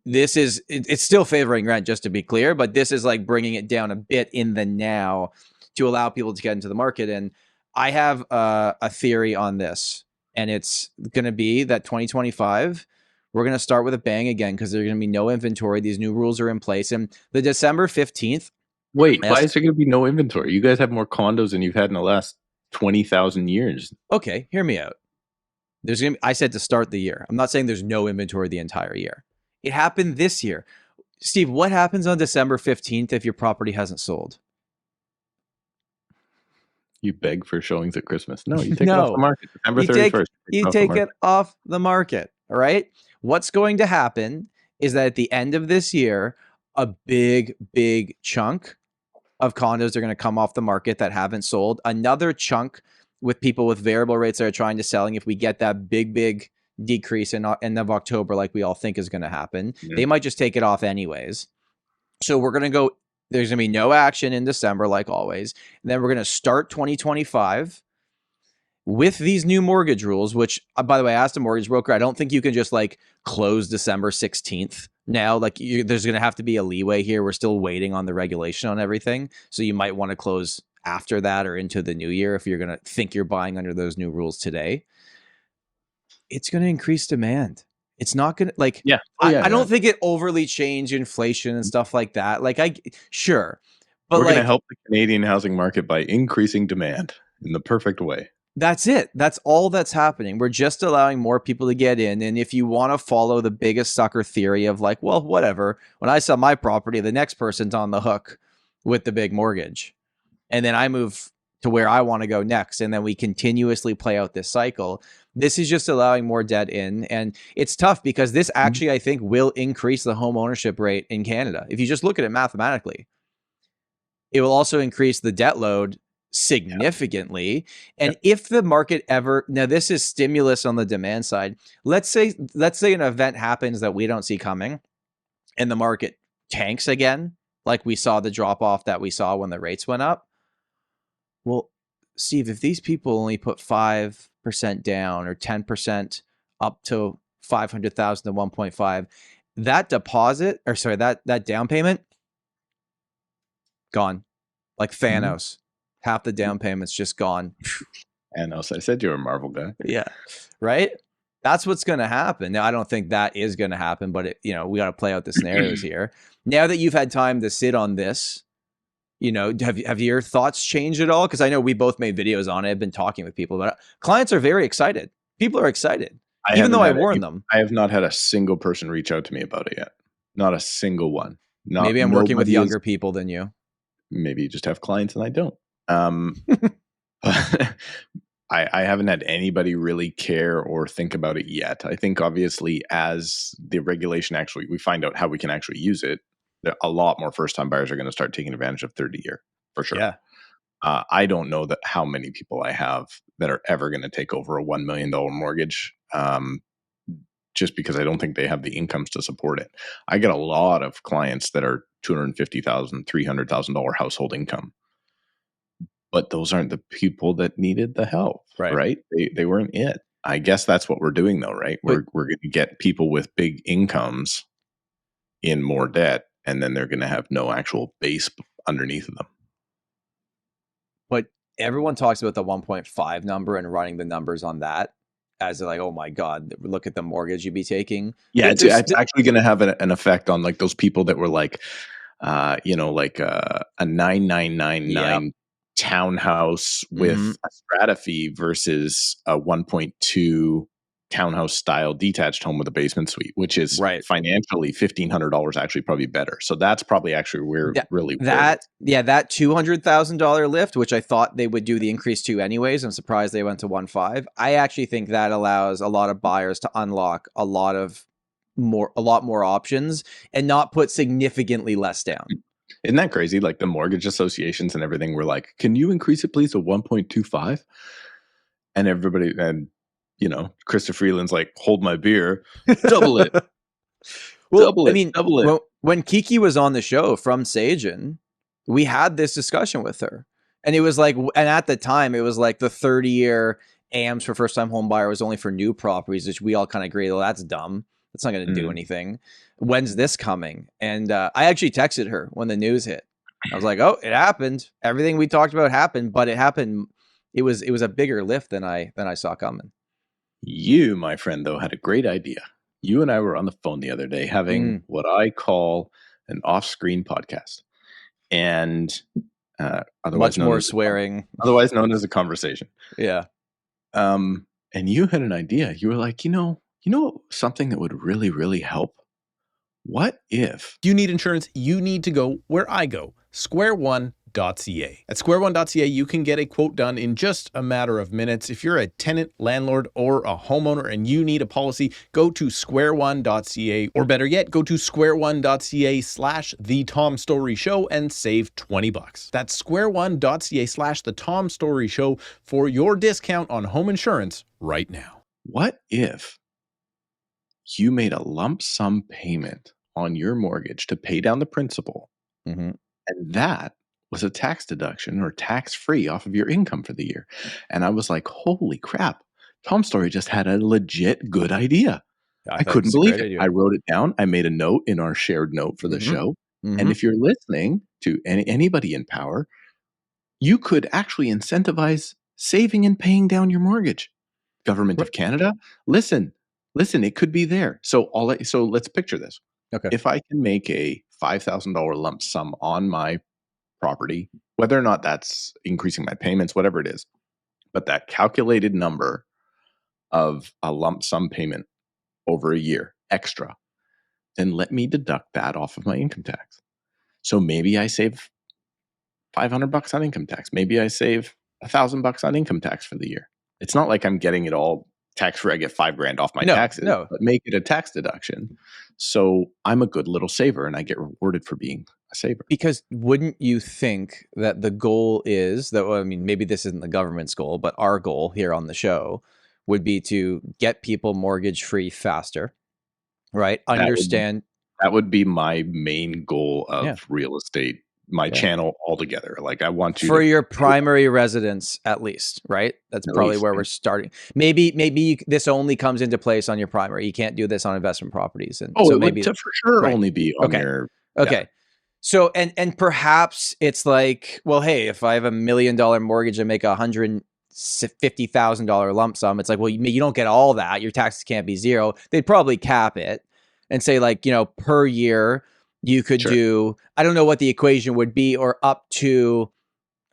This is, it's still favoring rent, just to be clear, but this is like bringing it down a bit in the now to allow people to get into the market. And I have a theory on this, and it's going to be that 2025, we're going to start with a bang again, because there's going to be no inventory. These new rules are in place. And the December 15th.
Wait, why is there going to be no inventory? You guys have more condos than you've had in the last 20,000 years.
Okay, hear me out. There's going to be, I said to start the year. I'm not saying there's no inventory the entire year. It happened this year. Steve, what happens on December 15th if your property hasn't sold?
You beg for showings at Christmas. No, you take it off the market. December 31st.
You take it off the market, all right? What's going to happen is that at the end of this year, a big, big chunk of condos are going to come off the market that haven't sold. Another chunk with people with variable rates that are trying to selling. If we get that big decrease in end of October, like we all think is going to happen, they might just take it off anyways. So we're going to go, there's going to be no action in December, like always. And then we're going to start 2025 with these new mortgage rules, which, by the way, I asked a mortgage broker, I don't think you can just like close December 16th now. Like there's going to have to be a leeway here. We're still waiting on the regulation on everything. So you might want to close after that or into the new year if you're going to think you're buying under those new rules today. It's going to increase demand. It's not going to like, I don't think it overly changed inflation and stuff like that. Like sure. But
we're going to help the Canadian housing market by increasing demand in the perfect way.
That's it. That's all that's happening. We're just allowing more people to get in. And if you want to follow the biggest sucker theory of like, well, whatever, when I sell my property, the next person's on the hook with the big mortgage. And then I move to where I want to go next. And then we continuously play out this cycle. This is just allowing more debt in. And it's tough because this actually, I think, will increase the home ownership rate in Canada. If you just look at it mathematically, it will also increase the debt load significantly. And if the market ever, now this is stimulus on the demand side. Let's say an event happens that we don't see coming and the market tanks again, like we saw the drop off that we saw when the rates went up. Well, Steve, if these people only put 5% down or 10% up to 500,000 to 1.5, that deposit, or sorry, that down payment gone, like Thanos. Half the down payment's just gone.
Thanos, I said you're a Marvel guy.
Yeah, right. That's what's going to happen. Now, I don't think that is going to happen, but we got to play out the scenarios here. Now that you've had time to sit on this, have your thoughts changed at all? Because I know we both made videos on it. I've been talking with people about it. Clients are very excited. People are excited, even though I warned them.
I have not had a single person reach out to me about it yet. Not a single one.
Maybe I'm working with younger people than you.
Maybe you just have clients and I don't. I haven't had anybody really care or think about it yet. I think obviously as the regulation actually, we find out how we can actually use it, a lot more first-time buyers are going to start taking advantage of 30-year for sure.
Yeah.
I don't know that how many people I have that are ever going to take over a $1 million mortgage, just because I don't think they have the incomes to support it. I get a lot of clients that are $250,000, $300,000 household income. But those aren't the people that needed the help, right? They weren't it. I guess that's what we're doing though, right? We're going to get people with big incomes in more debt, and then they're going to have no actual base underneath of them.
But everyone talks about the 1.5 number and running the numbers on that as like, oh my God, look at the mortgage you'd be taking.
Yeah, it's actually going to have an effect on like those people that were like, like a 9999 townhouse with a strata fee versus a 1.2 townhouse style detached home with a basement suite, which is financially $1,500 actually probably better. So that's probably actually where really that
$200,000 lift, which I thought they would do the increase to anyways. I'm surprised they went to 1.5. I actually think that allows a lot of buyers to unlock a lot more options and not put significantally less down.
Isn't that crazy? Like the mortgage associations and everything were like, can you increase it please to 1.25? And everybody, and Krista Freeland's like, hold my beer, double it. Double it.
When Kiki was on the show from Sagen, we had this discussion with her. And it was like, and at the time, it was like the 30-year AMs for first time home buyer was only for new properties, which we all kind of agreed, well, that's dumb. That's not going to do anything. When's this coming? And I actually texted her when the news hit. I was like, oh, it happened. Everything we talked about happened, but it happened. It was a bigger lift than I saw coming.
You, my friend, though, had a great idea. You and I were on the phone the other day having what I call an off-screen podcast, and otherwise
much more swearing,
otherwise known as a conversation.
Yeah.
And you had an idea. You were like, you know, something that would really, really help. What if
you need insurance? You need to go where I go, squareone.ca. At squareone.ca, you can get a quote done in just a matter of minutes. If you're a tenant, landlord, or a homeowner and you need a policy, go to squareone.ca, or better yet, go to squareone.ca/The Tom Storey Show and save $20. That's squareone.ca/The Tom Storey Show for your discount on home insurance right now.
What if you made a lump sum payment on your mortgage to pay down the principal, and that was a tax deduction or tax-free off of your income for the year? And I was like, holy crap, Tom Storey just had a legit good idea. I couldn't believe it. I wrote it down. I made a note in our shared note for the show. And if you're listening to anybody in power, you could actually incentivize saving and paying down your mortgage. Government of Canada, listen, it could be there. So let's picture this.
Okay.
If I can make a $5,000 lump sum on my property, whether or not that's increasing my payments, whatever it is, but that calculated number of a lump sum payment over a year extra, then let me deduct that off of my income tax. So maybe I save $500 on income tax. Maybe I save $1,000 on income tax for the year. It's not like I'm getting it all tax-free. I get $5,000 off my taxes, but make it a tax deduction. So I'm a good little saver and I get rewarded for being a saver.
Because wouldn't you think that the goal is that, well, I mean, maybe this isn't the government's goal, but our goal here on the show would be to get people mortgage-free faster, right?
That would be my main goal of real estate, my channel altogether. Like I want you
for your primary residence, at least, right? That's probably where we're starting. Maybe this only comes into place on your primary. You can't do this on investment properties. And
so maybe to for sure only be on your.
Okay. So, and perhaps it's like, well, hey, if I have $1 million mortgage and make $150,000 lump sum, it's like, well, you don't get all that. Your taxes can't be zero. They'd probably cap it and say, like, per year you could do, I don't know what the equation would be, or up to,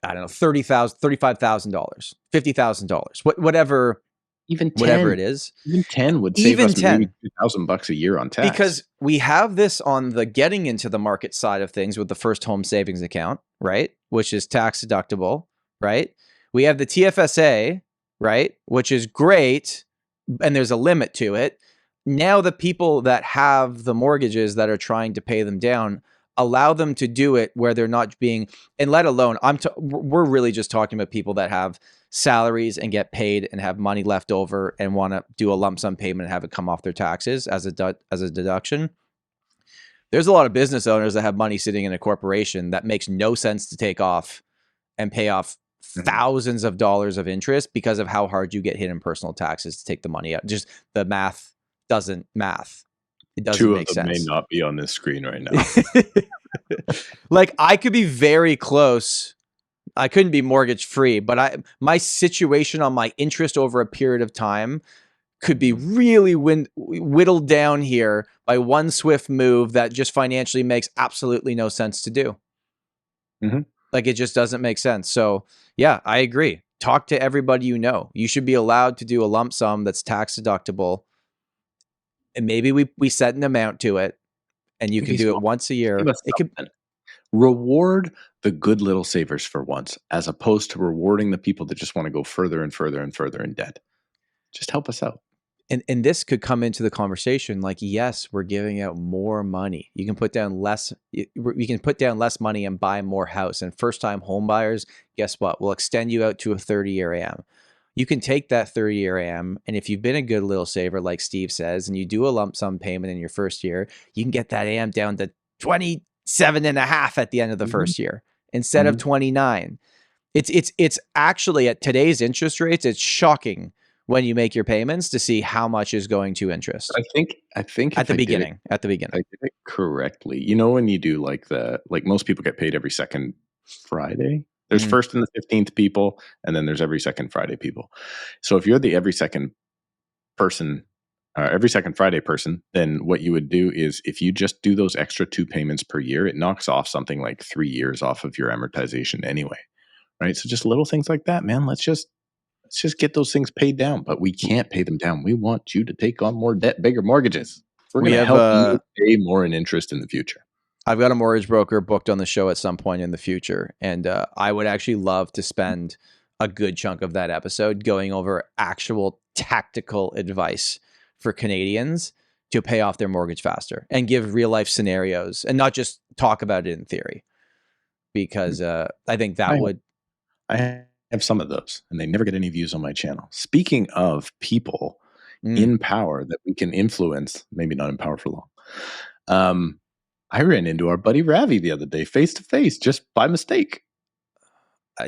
I don't know, $30,000, $35,000, $50,000, whatever.
Even 10,
whatever it is,
even 10 would save us maybe $2,000 a year on tax.
Because we have this on the getting into the market side of things with the first home savings account, right? Which is tax deductible, right? We have the TFSA, right? Which is great, and there's a limit to it. Now the people that have the mortgages that are trying to pay them down, allow them to do it where they're not being, and let alone, we're really just talking about people that have salaries and get paid and have money left over and want to do a lump sum payment and have it come off their taxes as a deduction. There's a lot of business owners that have money sitting in a corporation that makes no sense to take off and pay off thousands of dollars of interest because of how hard you get hit in personal taxes to take the money out. Just the math doesn't math. It doesn't make sense.
Two of them may not be on this screen right now.
Like I could be very close. I couldn't be mortgage free, but my situation on my interest over a period of time could be really whittled down here by one swift move that just financially makes absolutely no sense to do. Like it just doesn't make sense. So yeah, I agree. Talk to everybody you know. You should be allowed to do a lump sum that's tax deductible. And maybe we set an amount to it and you can do it once a year. It could
reward the good little savers for once, as opposed to rewarding the people that just want to go further and further and further in debt. Just help us out.
And this could come into the conversation like, yes, we're giving out more money. You can put down less. You can put down less money and buy more house. And first-time home buyers, guess what? We'll extend you out to a 30-year AM. You can take that 30-year AM, and if you've been a good little saver, like Steve says, and you do a lump sum payment in your first year, you can get that AM down to 27.5 at the end of the first year instead of 29. It's actually at today's interest rates, it's shocking when you make your payments to see how much is going to interest.
I think
at the beginning.
I did it correctly. You know, when you do like most people get paid every second Friday. There's first and the 15th people, and then there's every second Friday people. So if you're the every second Friday person, then what you would do is if you just do those extra 2 payments per year, it knocks off something like 3 years off of your amortization anyway. Right? So just little things like that, man. Let's just get those things paid down, but we can't pay them down. We want you to take on more debt, bigger mortgages. We're going to help you pay more in interest in the future.
I've got a mortgage broker booked on the show at some point in the future, and I would actually love to spend a good chunk of that episode going over actual tactical advice for Canadians to pay off their mortgage faster and give real life scenarios and not just talk about it in theory, because I think that
I have some of those, and they never get any views on my channel. Speaking of people in power that we can influence, maybe not in power for long. I ran into our buddy Ravi the other day, face to face, just by mistake.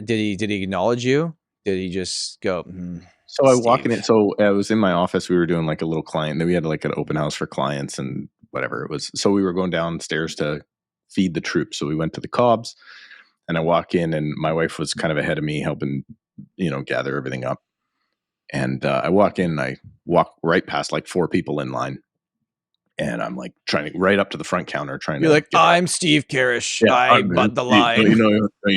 Did he acknowledge you? Did he just go?
So I walk in. So I was in my office. We were doing like a little client. Then we had like an open house for clients and whatever it was. So we were going downstairs to feed the troops. So we went to the Cobbs. And I walk in, and my wife was kind of ahead of me, helping, gather everything up. And I walk in, and I walk right past like 4 people in line, and I'm like trying to right up to the front counter,
You're like, I'm Steve Karrasch.
Yeah,
I bought the line.
You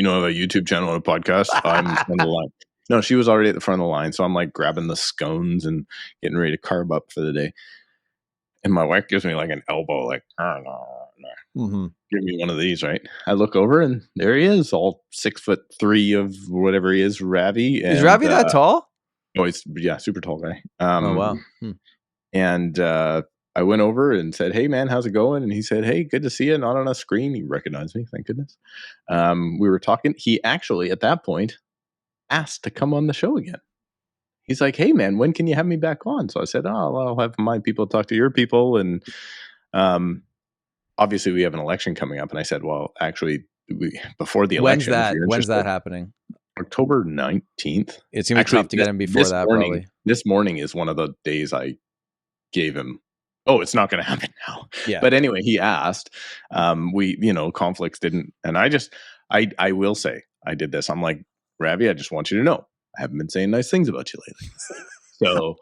know, a YouTube channel and a podcast. I'm on the line. No, she was already at the front of the line, so I'm like grabbing the scones and getting ready to carb up for the day. And my wife gives me like an elbow, like, give me one of these, right? I look over, and there he is, all 6'3" of whatever he is, Ravi.
Is Ravi that tall?
Oh, he's super tall guy.
Oh wow!
And I went over and said, "Hey man, how's it going?" And he said, "Hey, good to see you." Not on a screen. He recognized me, thank goodness. We were talking. He actually, at that point, asked to come on the show again. He's like, "Hey man, when can you have me back on?" So I said, "Oh, I'll have my people talk to your people." And obviously we have an election coming up. And I said, "Well, actually, before the election,
when's that happening?"
October 19th.
It's gonna be tough to get him before that. Probably
this morning is one of the days I gave him. Oh, it's not going to happen now.
Yeah.
But anyway, he asked. Conflicts didn't, and I will say I did this. I'm like, Ravi, I just want you to know I haven't been saying nice things about you lately. So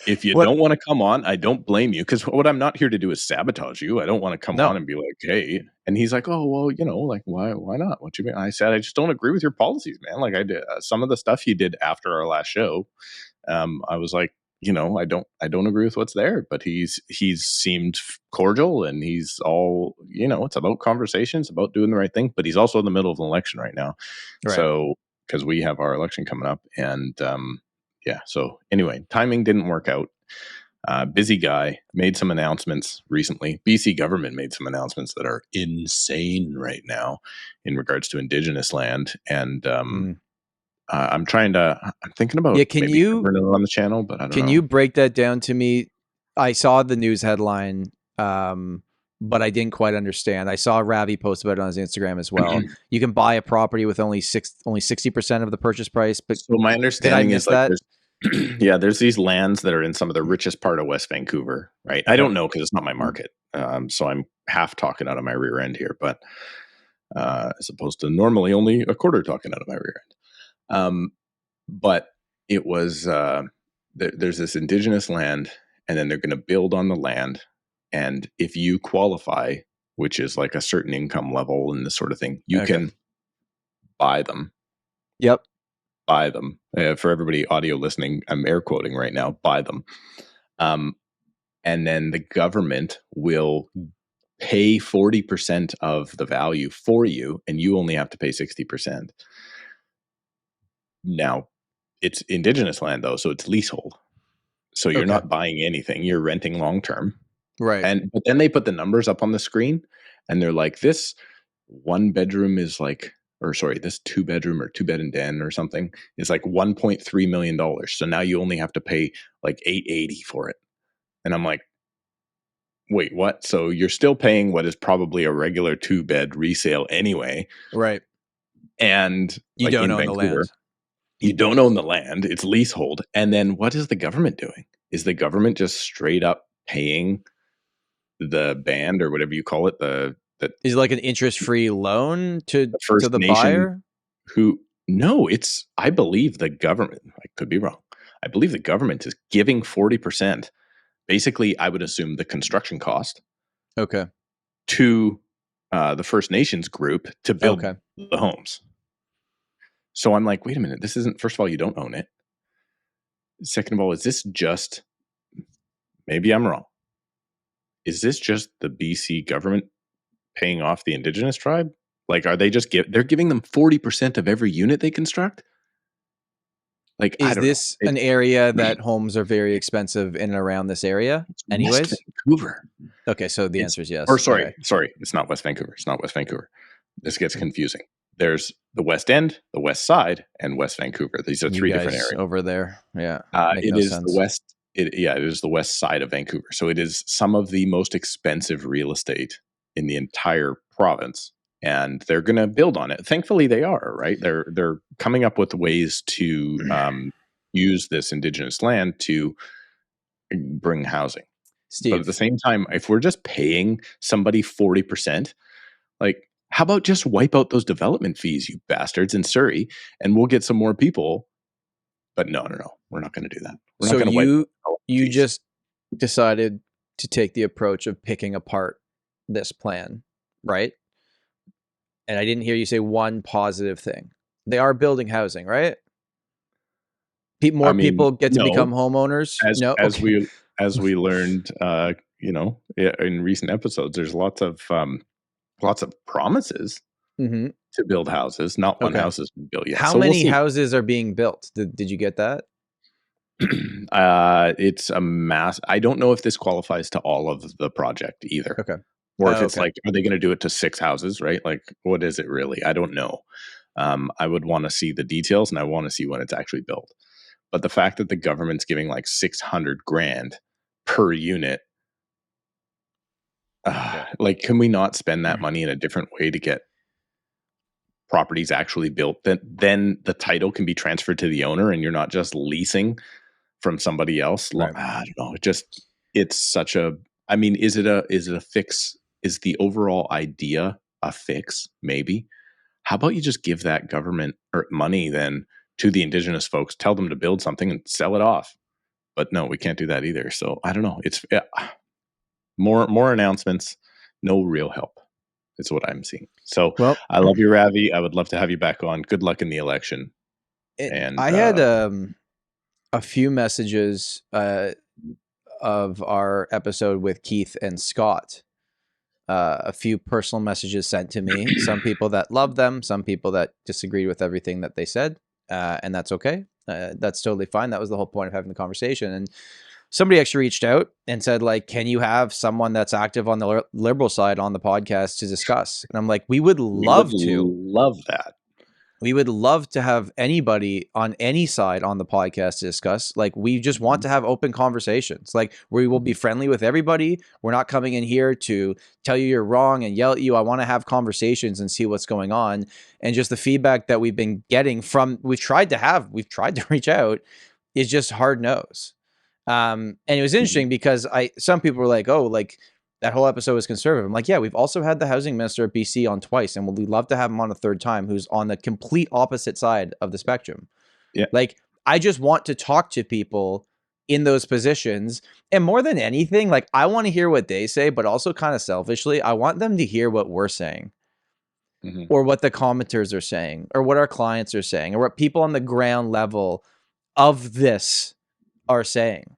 if you don't want to come on, I don't blame you, because what I'm not here to do is sabotage you. I don't want to come on and be like, hey. And he's like, oh, well, like, why not? What you mean? I said, I just don't agree with your policies, man. Like I did some of the stuff you did after our last show. I was like, I don't agree with what's there, but he's seemed cordial, and he's all, it's about conversations, about doing the right thing, but he's also in the middle of an election right now. Right. So, because we have our election coming up, and so anyway, timing didn't work out. Busy guy, made some announcements recently. BC government made some announcements that are insane right now in regards to Indigenous land, and I'm thinking about
can you
run it on the channel, but I don't know.
Can you break that down to me? I saw the news headline, but I didn't quite understand. I saw Ravi post about it on his Instagram as well. You can buy a property with only 60% of the purchase price. But
so my understanding is like there's these lands that are in some of the richest part of West Vancouver, right? I don't know because it's not my market, so I'm half talking out of my rear end here, but as opposed to normally only a quarter talking out of my rear end. But it was there's this Indigenous land, and then they're going to build on the land. And if you qualify, which is like a certain income level and this sort of thing, you can buy them.
Yep.
Buy them. For everybody audio listening, I'm air quoting right now, buy them. And then the government will pay 40% of the value for you, and you only have to pay 60%. Now, it's Indigenous land, though, so it's leasehold. So you're not buying anything. You're renting long term.
Right.
But then they put the numbers up on the screen, and they're like, this 1-bedroom is like, this 2-bedroom or 2-bed and den or something is like $1.3 million. So now you only have to pay like $880 for it. And I'm like, wait, what? So you're still paying what is probably a regular 2-bed resale anyway.
Right.
And
You
like
don't
in
own the
Vancouver,
land.
you don't own the land, it's leasehold. And then what is the government doing? Is the government just straight up paying the band or whatever you call it, the
Is it like an interest-free loan to
First
the
Nation
buyer?
who no, it's I believe the government, I could be wrong. I believe the government is giving 40%, basically, I would assume the construction cost
Okay.
to the First Nations group to build
Okay.
the homes. So I'm like, wait a minute, this isn't, first of all, you don't own it. Second of all, is this just, maybe I'm wrong, is this just the BC government paying off the Indigenous tribe? Like, are they just they're giving them 40% of every unit they construct? Like, I
Is
don't know.
this an area that homes are very expensive in and around this area
It's
anyways?
West Vancouver.
Okay, so the answer is yes.
Or sorry,
Okay.
sorry, it's not West Vancouver. It's not West Vancouver. This gets confusing. There's the West End, the West Side, and West Vancouver. These are
You
three different
guys
areas.
over there. Yeah. Make
It
no
is
sense.
the West. It is the West Side of Vancouver. So it is some of the most expensive real estate in the entire province, and they're going to build on it. Thankfully, they are, right. They're coming up with ways to use this Indigenous land to bring housing.
Steve,
But at the same time, if we're just paying somebody 40%, like, how about just wipe out those development fees, you bastards, in Surrey, and we'll get some more people. But no, we're not going to do that. We're
so
not going to wipe out
you
fees.
just decided to take the approach of picking apart this plan, right? And I didn't hear you say one positive thing. They are building housing, right? More people get to become homeowners.
As we learned, in recent episodes, there's lots of promises to build houses. Not one house has been built yet.
How many houses are being built? Did you get that?
It's a mass. I don't know if this qualifies to all of the project either.
Okay.
Or if it's like, are they going to do it to 6 houses, right? Like, what is it really? I don't know. I would want to see the details, and I want to see when it's actually built. But the fact that the government's giving like $600,000 per unit, like, can we not spend that money in a different way to get properties actually built? Then the title can be transferred to the owner, and you're not just leasing from somebody else.
Right.
I don't know. It's such a. I mean, is it a fix? Is the overall idea a fix? Maybe. How about you just give that government or money then to the Indigenous folks, tell them to build something and sell it off? But no, we can't do that either. So I don't know. It's more announcements, no real help. It's what I'm seeing. So I love you, Ravi. I would love to have you back on. Good luck in the election. And
I had a few messages of our episode with Keith and Scott. A few personal messages sent to me. Some people that loved them, some people that disagreed with everything that they said, and that's okay. That's totally fine. That was the whole point of having the conversation. And somebody actually reached out and said, like, can you have someone that's active on the liberal side on the podcast to discuss? And I'm like, we would love
that.
We would love to have anybody on any side on the podcast to discuss. Like, we just want to have open conversations. Like, we will be friendly with everybody. We're not coming in here to tell you you're wrong and yell at you. I want to have conversations and see what's going on. And just the feedback that we've been getting we've tried to reach out, is just hard no's. And it was interesting because some people were like, oh, like, that whole episode was conservative. I'm like, yeah, we've also had the housing minister of BC on twice, and we'd love to have him on a third time, who's on the complete opposite side of the spectrum.
Yeah.
Like, I just want to talk to people in those positions. And more than anything, like, I want to hear what they say, but also kind of selfishly, I want them to hear what we're saying, or what the commenters are saying, or what our clients are saying, or what people on the ground level of this are saying.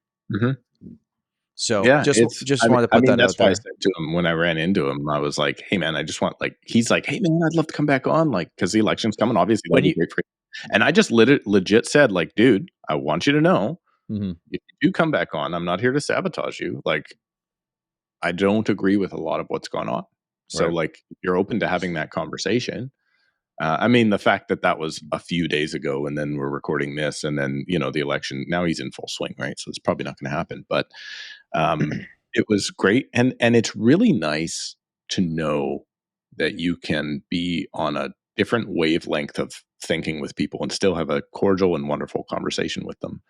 So
yeah,
just wanted to put that
that's
out there.
why I said to him when I ran into him, I was like, hey man, I just want, like, he's like, hey man, I'd love to come back on, like, because the election's coming, obviously that'd be great for you. And I just legit said, like, dude, I want you to know, if you do come back on, I'm not here to sabotage you. Like, I don't agree with a lot of what's gone on. So like, if you're open to having that conversation. I mean, the fact that was a few days ago, and then we're recording this, and then, the election, now he's in full swing, right? So it's probably not going to happen. But it was great. And it's really nice to know that you can be on a different wavelength of thinking with people and still have a cordial and wonderful conversation with them.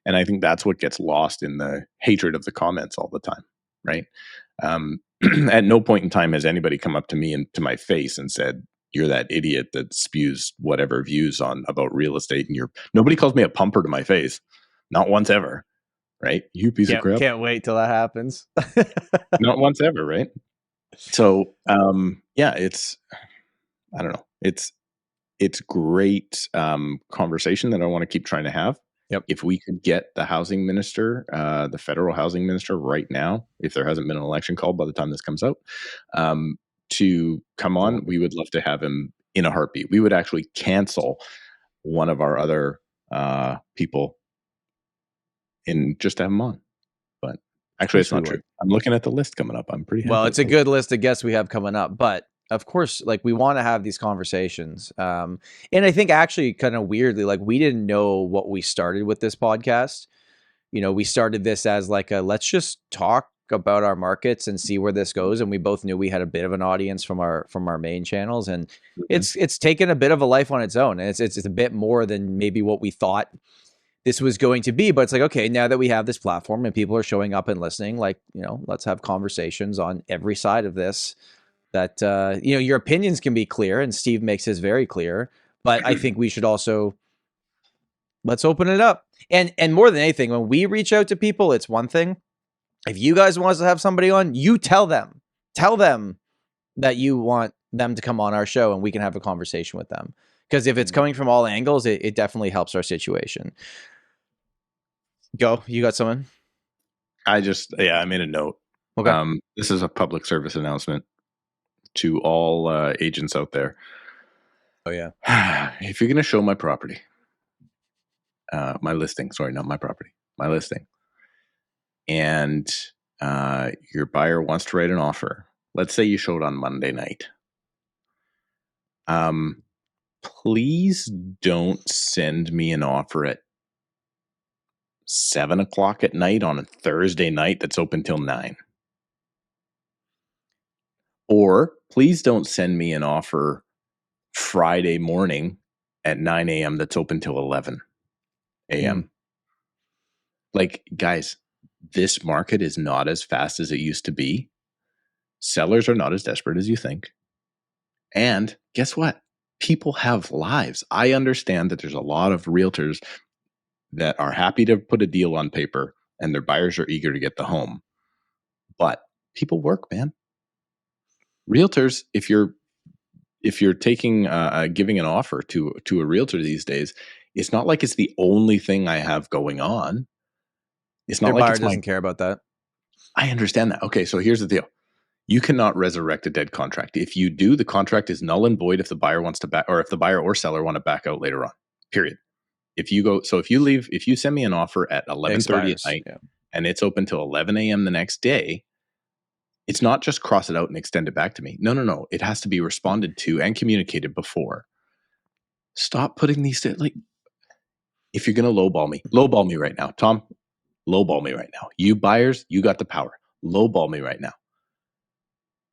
And I think that's what gets lost in the hatred of the comments all the time, right? At no point in time has anybody come up to me and to my face and said, "You're that idiot that spews whatever views on about real estate." And nobody calls me a pumper to my face, not once ever, right? You piece of crap.
Can't wait till that happens.
Not once ever, right? So, yeah, I don't know. It's great conversation that I want to keep trying to have.
Yep.
If we could get the housing minister, the federal housing minister right now, if there hasn't been an election called by the time this comes out, to come on, we would love to have him in a heartbeat. We would actually cancel one of our other people and just have him on. But actually, it's not true. I'm looking at the list coming up. I'm pretty happy.
Well, it's a good list of guests we have coming up, but of course, like, we want to have these conversations. And I think actually kind of weirdly, like, we didn't know what we started with this podcast. You know, we started this as like let's just talk about our markets and see where this goes. And we both knew we had a bit of an audience from our main channels, and it's taken a bit of a life on its own. And it's a bit more than maybe what we thought this was going to be. But it's like, okay, now that we have this platform and people are showing up and listening, like, you know, let's have conversations on every side of this. That, you know, your opinions can be clear, and Steve makes his very clear, but I think we should also, let's open it up. And more than anything, when we reach out to people, it's one thing. If you guys want us to have somebody on, you tell them that you want them to come on our show and we can have a conversation with them. Because if it's coming from all angles, it definitely helps our situation. Go, you got someone?
I made a note.
Okay.
This is a public service announcement to all agents out there.
Oh yeah.
If you're going to show my property, my listing, sorry, not my property, my listing, and your buyer wants to write an offer, let's say you show it on Monday night. Please don't send me an offer at 7:00 at night on a Thursday night that's open till 9. Or please don't send me an offer Friday morning at 9 a.m. that's open till 11 a.m. Like, guys, this market is not as fast as it used to be. Sellers are not as desperate as you think. And guess what? People have lives. I understand that there's a lot of realtors that are happy to put a deal on paper and their buyers are eager to get the home. But people work, man. Realtors, if you're taking giving an offer to a realtor these days, it's not like it's the only thing I have going on. It's not
Their
like
buyer
it's
doesn't care about that.
I understand that. Okay, so here's the deal. You cannot resurrect a dead contract. If you do, the contract is null and void if the buyer wants to back, or if the buyer or seller want to back out later on. Period. If you send me an offer at 11:30 at night and it's open till 11 a.m. the next day, it's not just cross it out and extend it back to me. No. It has to be responded to and communicated before. Stop putting these like, if you're going to lowball me right now, Tom, lowball me right now. You buyers, you got the power. Lowball me right now.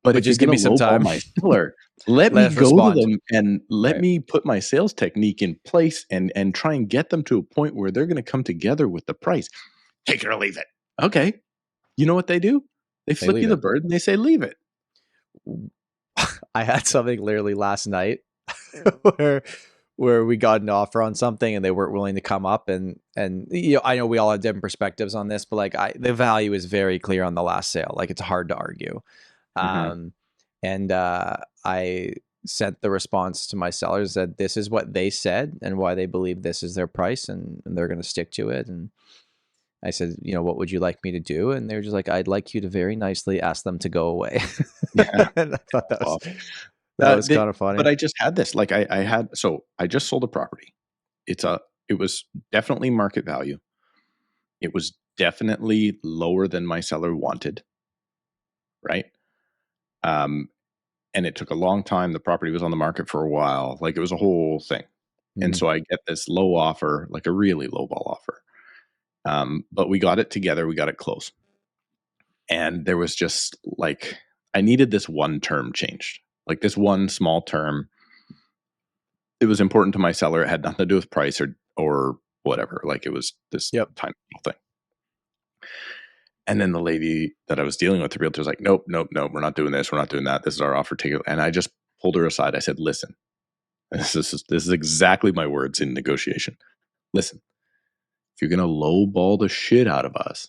But if
just
you're
give me some time,
my seller, let me go to them and let me put my sales technique in place and try and get them to a point where they're going to come together with the price. Take it or leave it. Okay. You know what they do? They flip you the bird and they say, leave it.
I had something literally last night where we got an offer on something and they weren't willing to come up, and you know, I know we all have different perspectives on this, but like the value is very clear on the last sale. Like, it's hard to argue. And I sent the response to my sellers that this is what they said and why they believe this is their price, and they're going to stick to it. And I said, you know, what would you like me to do? And they're just like, I'd like you to very nicely ask them to go away.
Yeah.
And I thought that was kind of funny.
But I just had this, like I just sold a property. It was definitely market value. It was definitely lower than my seller wanted. Right. And it took a long time. The property was on the market for a while. Like, it was a whole thing. And so I get this low offer, like a really low ball offer. But we got it together. We got it close. And there was just like, I needed this one term changed, like this one small term it was important to my seller. It had nothing to do with price or whatever. Like, it was this tiny little thing. And then the lady that I was dealing with, the realtor, was like, nope, we're not doing this. We're not doing that. This is our offer. Take it. And I just pulled her aside. I said, listen, this is exactly my words in negotiation. Listen, if you're going to lowball the shit out of us,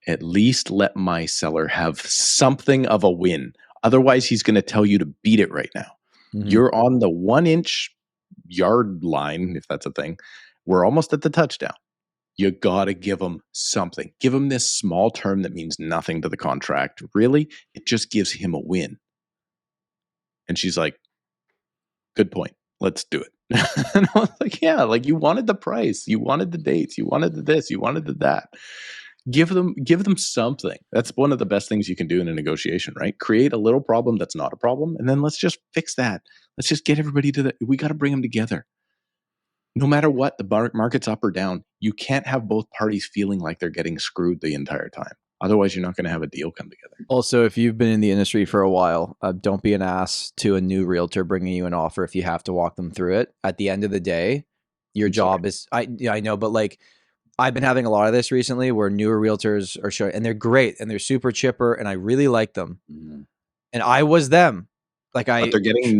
at least let my seller have something of a win. Otherwise, he's going to tell you to beat it right now. Mm-hmm. You're on the 1-inch yard line, if that's a thing. We're almost at the touchdown. You got to give him something. Give him this small term that means nothing to the contract. Really, it just gives him a win. And she's like, good point. Let's do it. And I was like, yeah, like, you wanted the price. You wanted the dates. You wanted the this. You wanted the that. Give them something. That's one of the best things you can do in a negotiation, right? Create a little problem that's not a problem. And then let's just fix that. Let's just get everybody we got to bring them together. No matter what, the market's up or down, you can't have both parties feeling like they're getting screwed the entire time. Otherwise, you're not going to have a deal come together.
Also, if you've been in the industry for a while, don't be an ass to a new realtor bringing you an offer if you have to walk them through it. At the end of the day, your job is, I know, but like, I've been having a lot of this recently where newer realtors are showing, and they're great and they're super chipper and I really like them. Mm-hmm. And I was them. Like,
but they're getting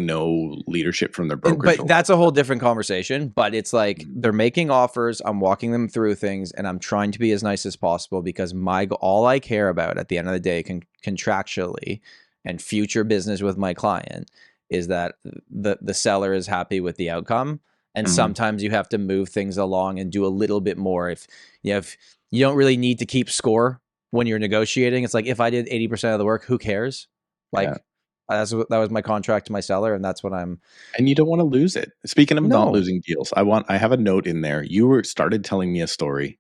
no leadership from their brokerage.
But that's a whole different conversation. But it's like, they're making offers. I'm walking them through things, and I'm trying to be as nice as possible because all I care about at the end of the day, contractually and future business with my client, is that the seller is happy with the outcome. And sometimes you have to move things along and do a little bit more. If you don't really need to keep score when you're negotiating, it's like, if I did 80% of the work, who cares? Like. Yeah. That was my contract to my seller, and that's what I'm.
And you don't want to lose it. Speaking of not losing deals, I have a note in there. You started telling me a story.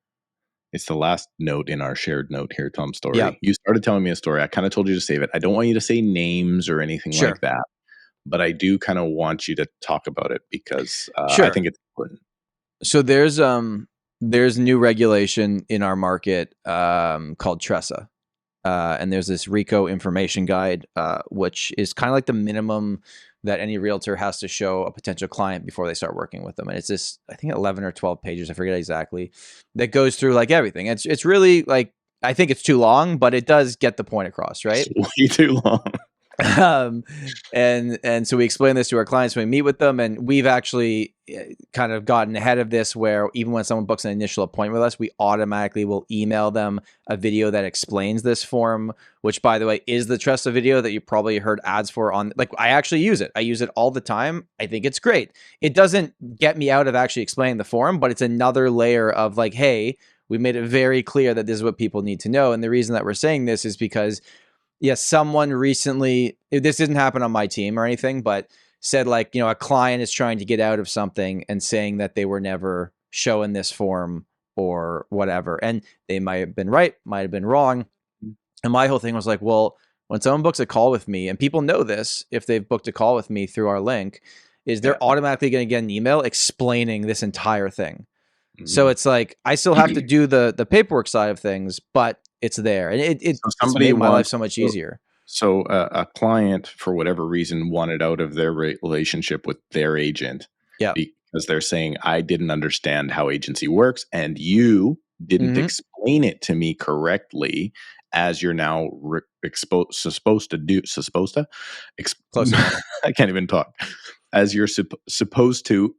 It's the last note in our shared note here, Tom Storey. Yeah. You started telling me a story. I kind of told you to save it. I don't want you to say names or anything like that, but I do kind of want you to talk about it because I think it's important.
So there's new regulation in our market called TRESA. And there's this RICO information guide, which is kind of like the minimum that any realtor has to show a potential client before they start working with them. And it's this, I think 11 or 12 pages, I forget exactly, that goes through like everything. It's really like, I think it's too long, but it does get the point across, right?
It's way too long.
And so we explain this to our clients when we meet with them, and we've actually kind of gotten ahead of this where even when someone books an initial appointment with us, we automatically will email them a video that explains this form, which, by the way, is the TRESA video that you probably heard ads for on, like, I actually use it. I use it all the time. I think it's great. It doesn't get me out of actually explaining the form, but it's another layer of like, hey, we made it very clear that this is what people need to know. And the reason that we're saying this is because someone recently, this didn't happen on my team or anything, but said like, a client is trying to get out of something and saying that they were never shown this form or whatever. And they might have been right, might have been wrong. And my whole thing was like, well, when someone books a call with me, and people know this if they've booked a call with me through our link, is they're automatically going to get an email explaining this entire thing. Mm-hmm. So it's like, I still have to do the paperwork side of things, but it's there, and it's made my life so much easier.
So a client, for whatever reason, wanted out of their relationship with their agent, because they're saying, I didn't understand how agency works, and you didn't explain it to me correctly, as you're now supposed to. I can't even talk. As you're supposed to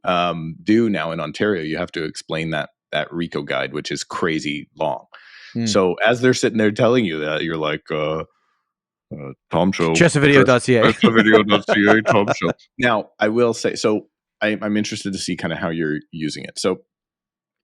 do now in Ontario, you have to explain that RICO guide, which is crazy long. So as they're sitting there telling you that, you're like, Tom Show.
TRESAvideo.ca.
TRESAvideo.ca, Tom Show. Now, I will say, so I'm interested to see kind of how you're using it. So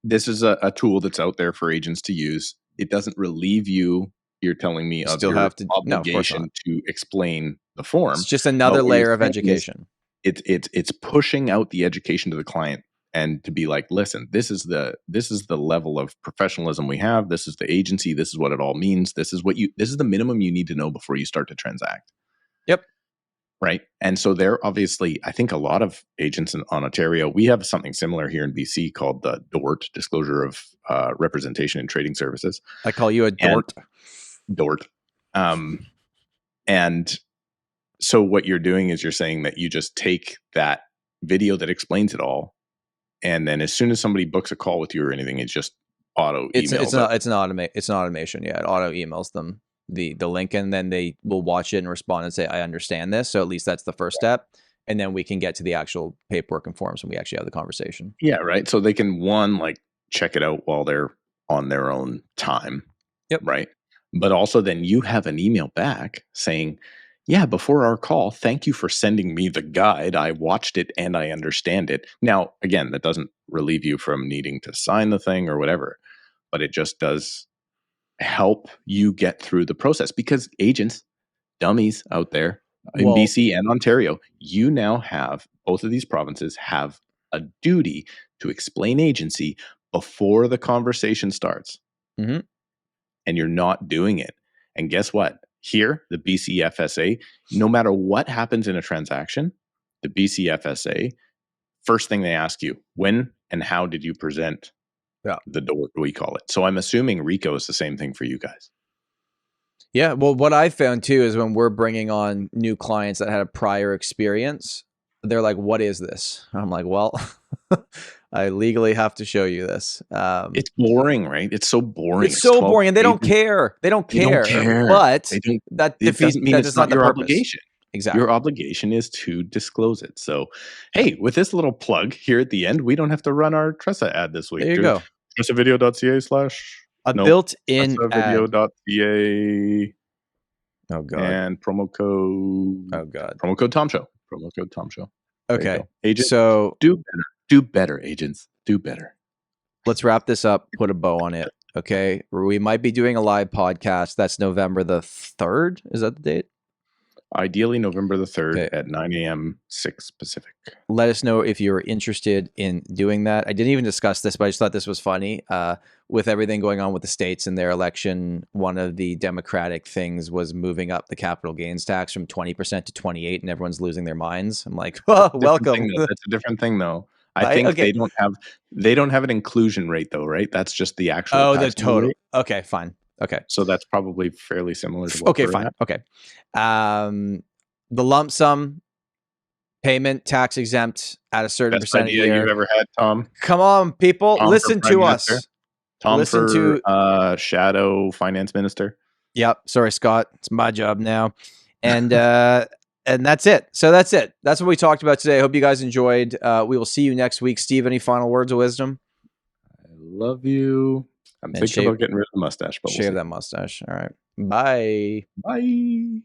this is a tool that's out there for agents to use. It doesn't relieve you, you're telling me, of your obligation to explain the form.
It's just another layer of education.
It's pushing out the education to the client. And to be like, listen, this is the level of professionalism we have. This is the agency. This is what it all means. This is the minimum you need to know before you start to transact.
Yep.
Right. And so they're obviously, I think a lot of agents in Ontario, we have something similar here in BC called the DORT, Disclosure of Representation in Trading Services.
I call you a DORT.
DORT. And So what you're doing is you're saying that you just take that video that explains it all, and then as soon as somebody books a call with you or anything, it's just auto emails.
It's an automation. Yeah, it auto emails them the link, and then they will watch it and respond and say, "I understand this." So at least that's the first step, and then we can get to the actual paperwork and forms when we actually have the conversation.
Yeah, right. So they can check it out while they're on their own time.
Yep.
Right. But also then you have an email back saying, yeah, before our call, thank you for sending me the guide. I watched it and I understand it. Now, again, that doesn't relieve you from needing to sign the thing or whatever, but it just does help you get through the process, because agents, dummies out there in BC and Ontario, you now have, both of these provinces have a duty to explain agency before the conversation starts.
Mm-hmm.
And you're not doing it. And guess what? Here, the BCFSA, no matter what happens in a transaction, the BCFSA, first thing they ask you, when and how did you present the door, we call it. So I'm assuming RICO is the same thing for you guys.
Yeah. Well, what I found too is when we're bringing on new clients that had a prior experience, they're like, what is this? I'm like, well, I legally have to show you this.
It's boring, right? It's so boring.
It's so boring, and they don't care. They don't care. But that doesn't mean it's not your obligation. Exactly.
Your obligation is to disclose it. So, hey, with this little plug here at the end, we don't have to run our TRESA ad this week.
There you go.
TRESAvideo.ca/
built-in
TRESAvideo.ca.
Oh God.
And promo code.
Oh God.
Promo code Tom Show. Promo code Tom Show.
Okay.
Agents,
so
do better. Do better, agents. Do better.
Let's wrap this up. Put a bow on it. Okay. We might be doing a live podcast. That's November the 3rd. Is that the date?
Ideally, November the 3rd at 9 a.m. 6 Pacific.
Let us know if you're interested in doing that. I didn't even discuss this, but I just thought this was funny. With everything going on with the states and their election, one of the Democratic things was moving up the capital gains tax from 20% to 28%, and everyone's losing their minds. I'm like, oh, welcome.
That's a different thing, though. I think they don't have an inclusion rate, though, right? That's just the actual.
The total. Rate. Okay, fine. Okay.
So that's probably fairly similar to what
fine. At. Okay. The lump sum payment, tax exempt at a certain percent a year.
You've ever had, Tom?
Come on, people. Listen to us.
Tom shadow finance minister.
Yep. Sorry, Scott. It's my job now. And and that's it. So that's it. That's what we talked about today. I hope you guys enjoyed. We will see you next week. Steve, any final words of wisdom?
I love you. I'm thinking about getting rid of the mustache, but
shave that mustache. All right. Bye.
Bye.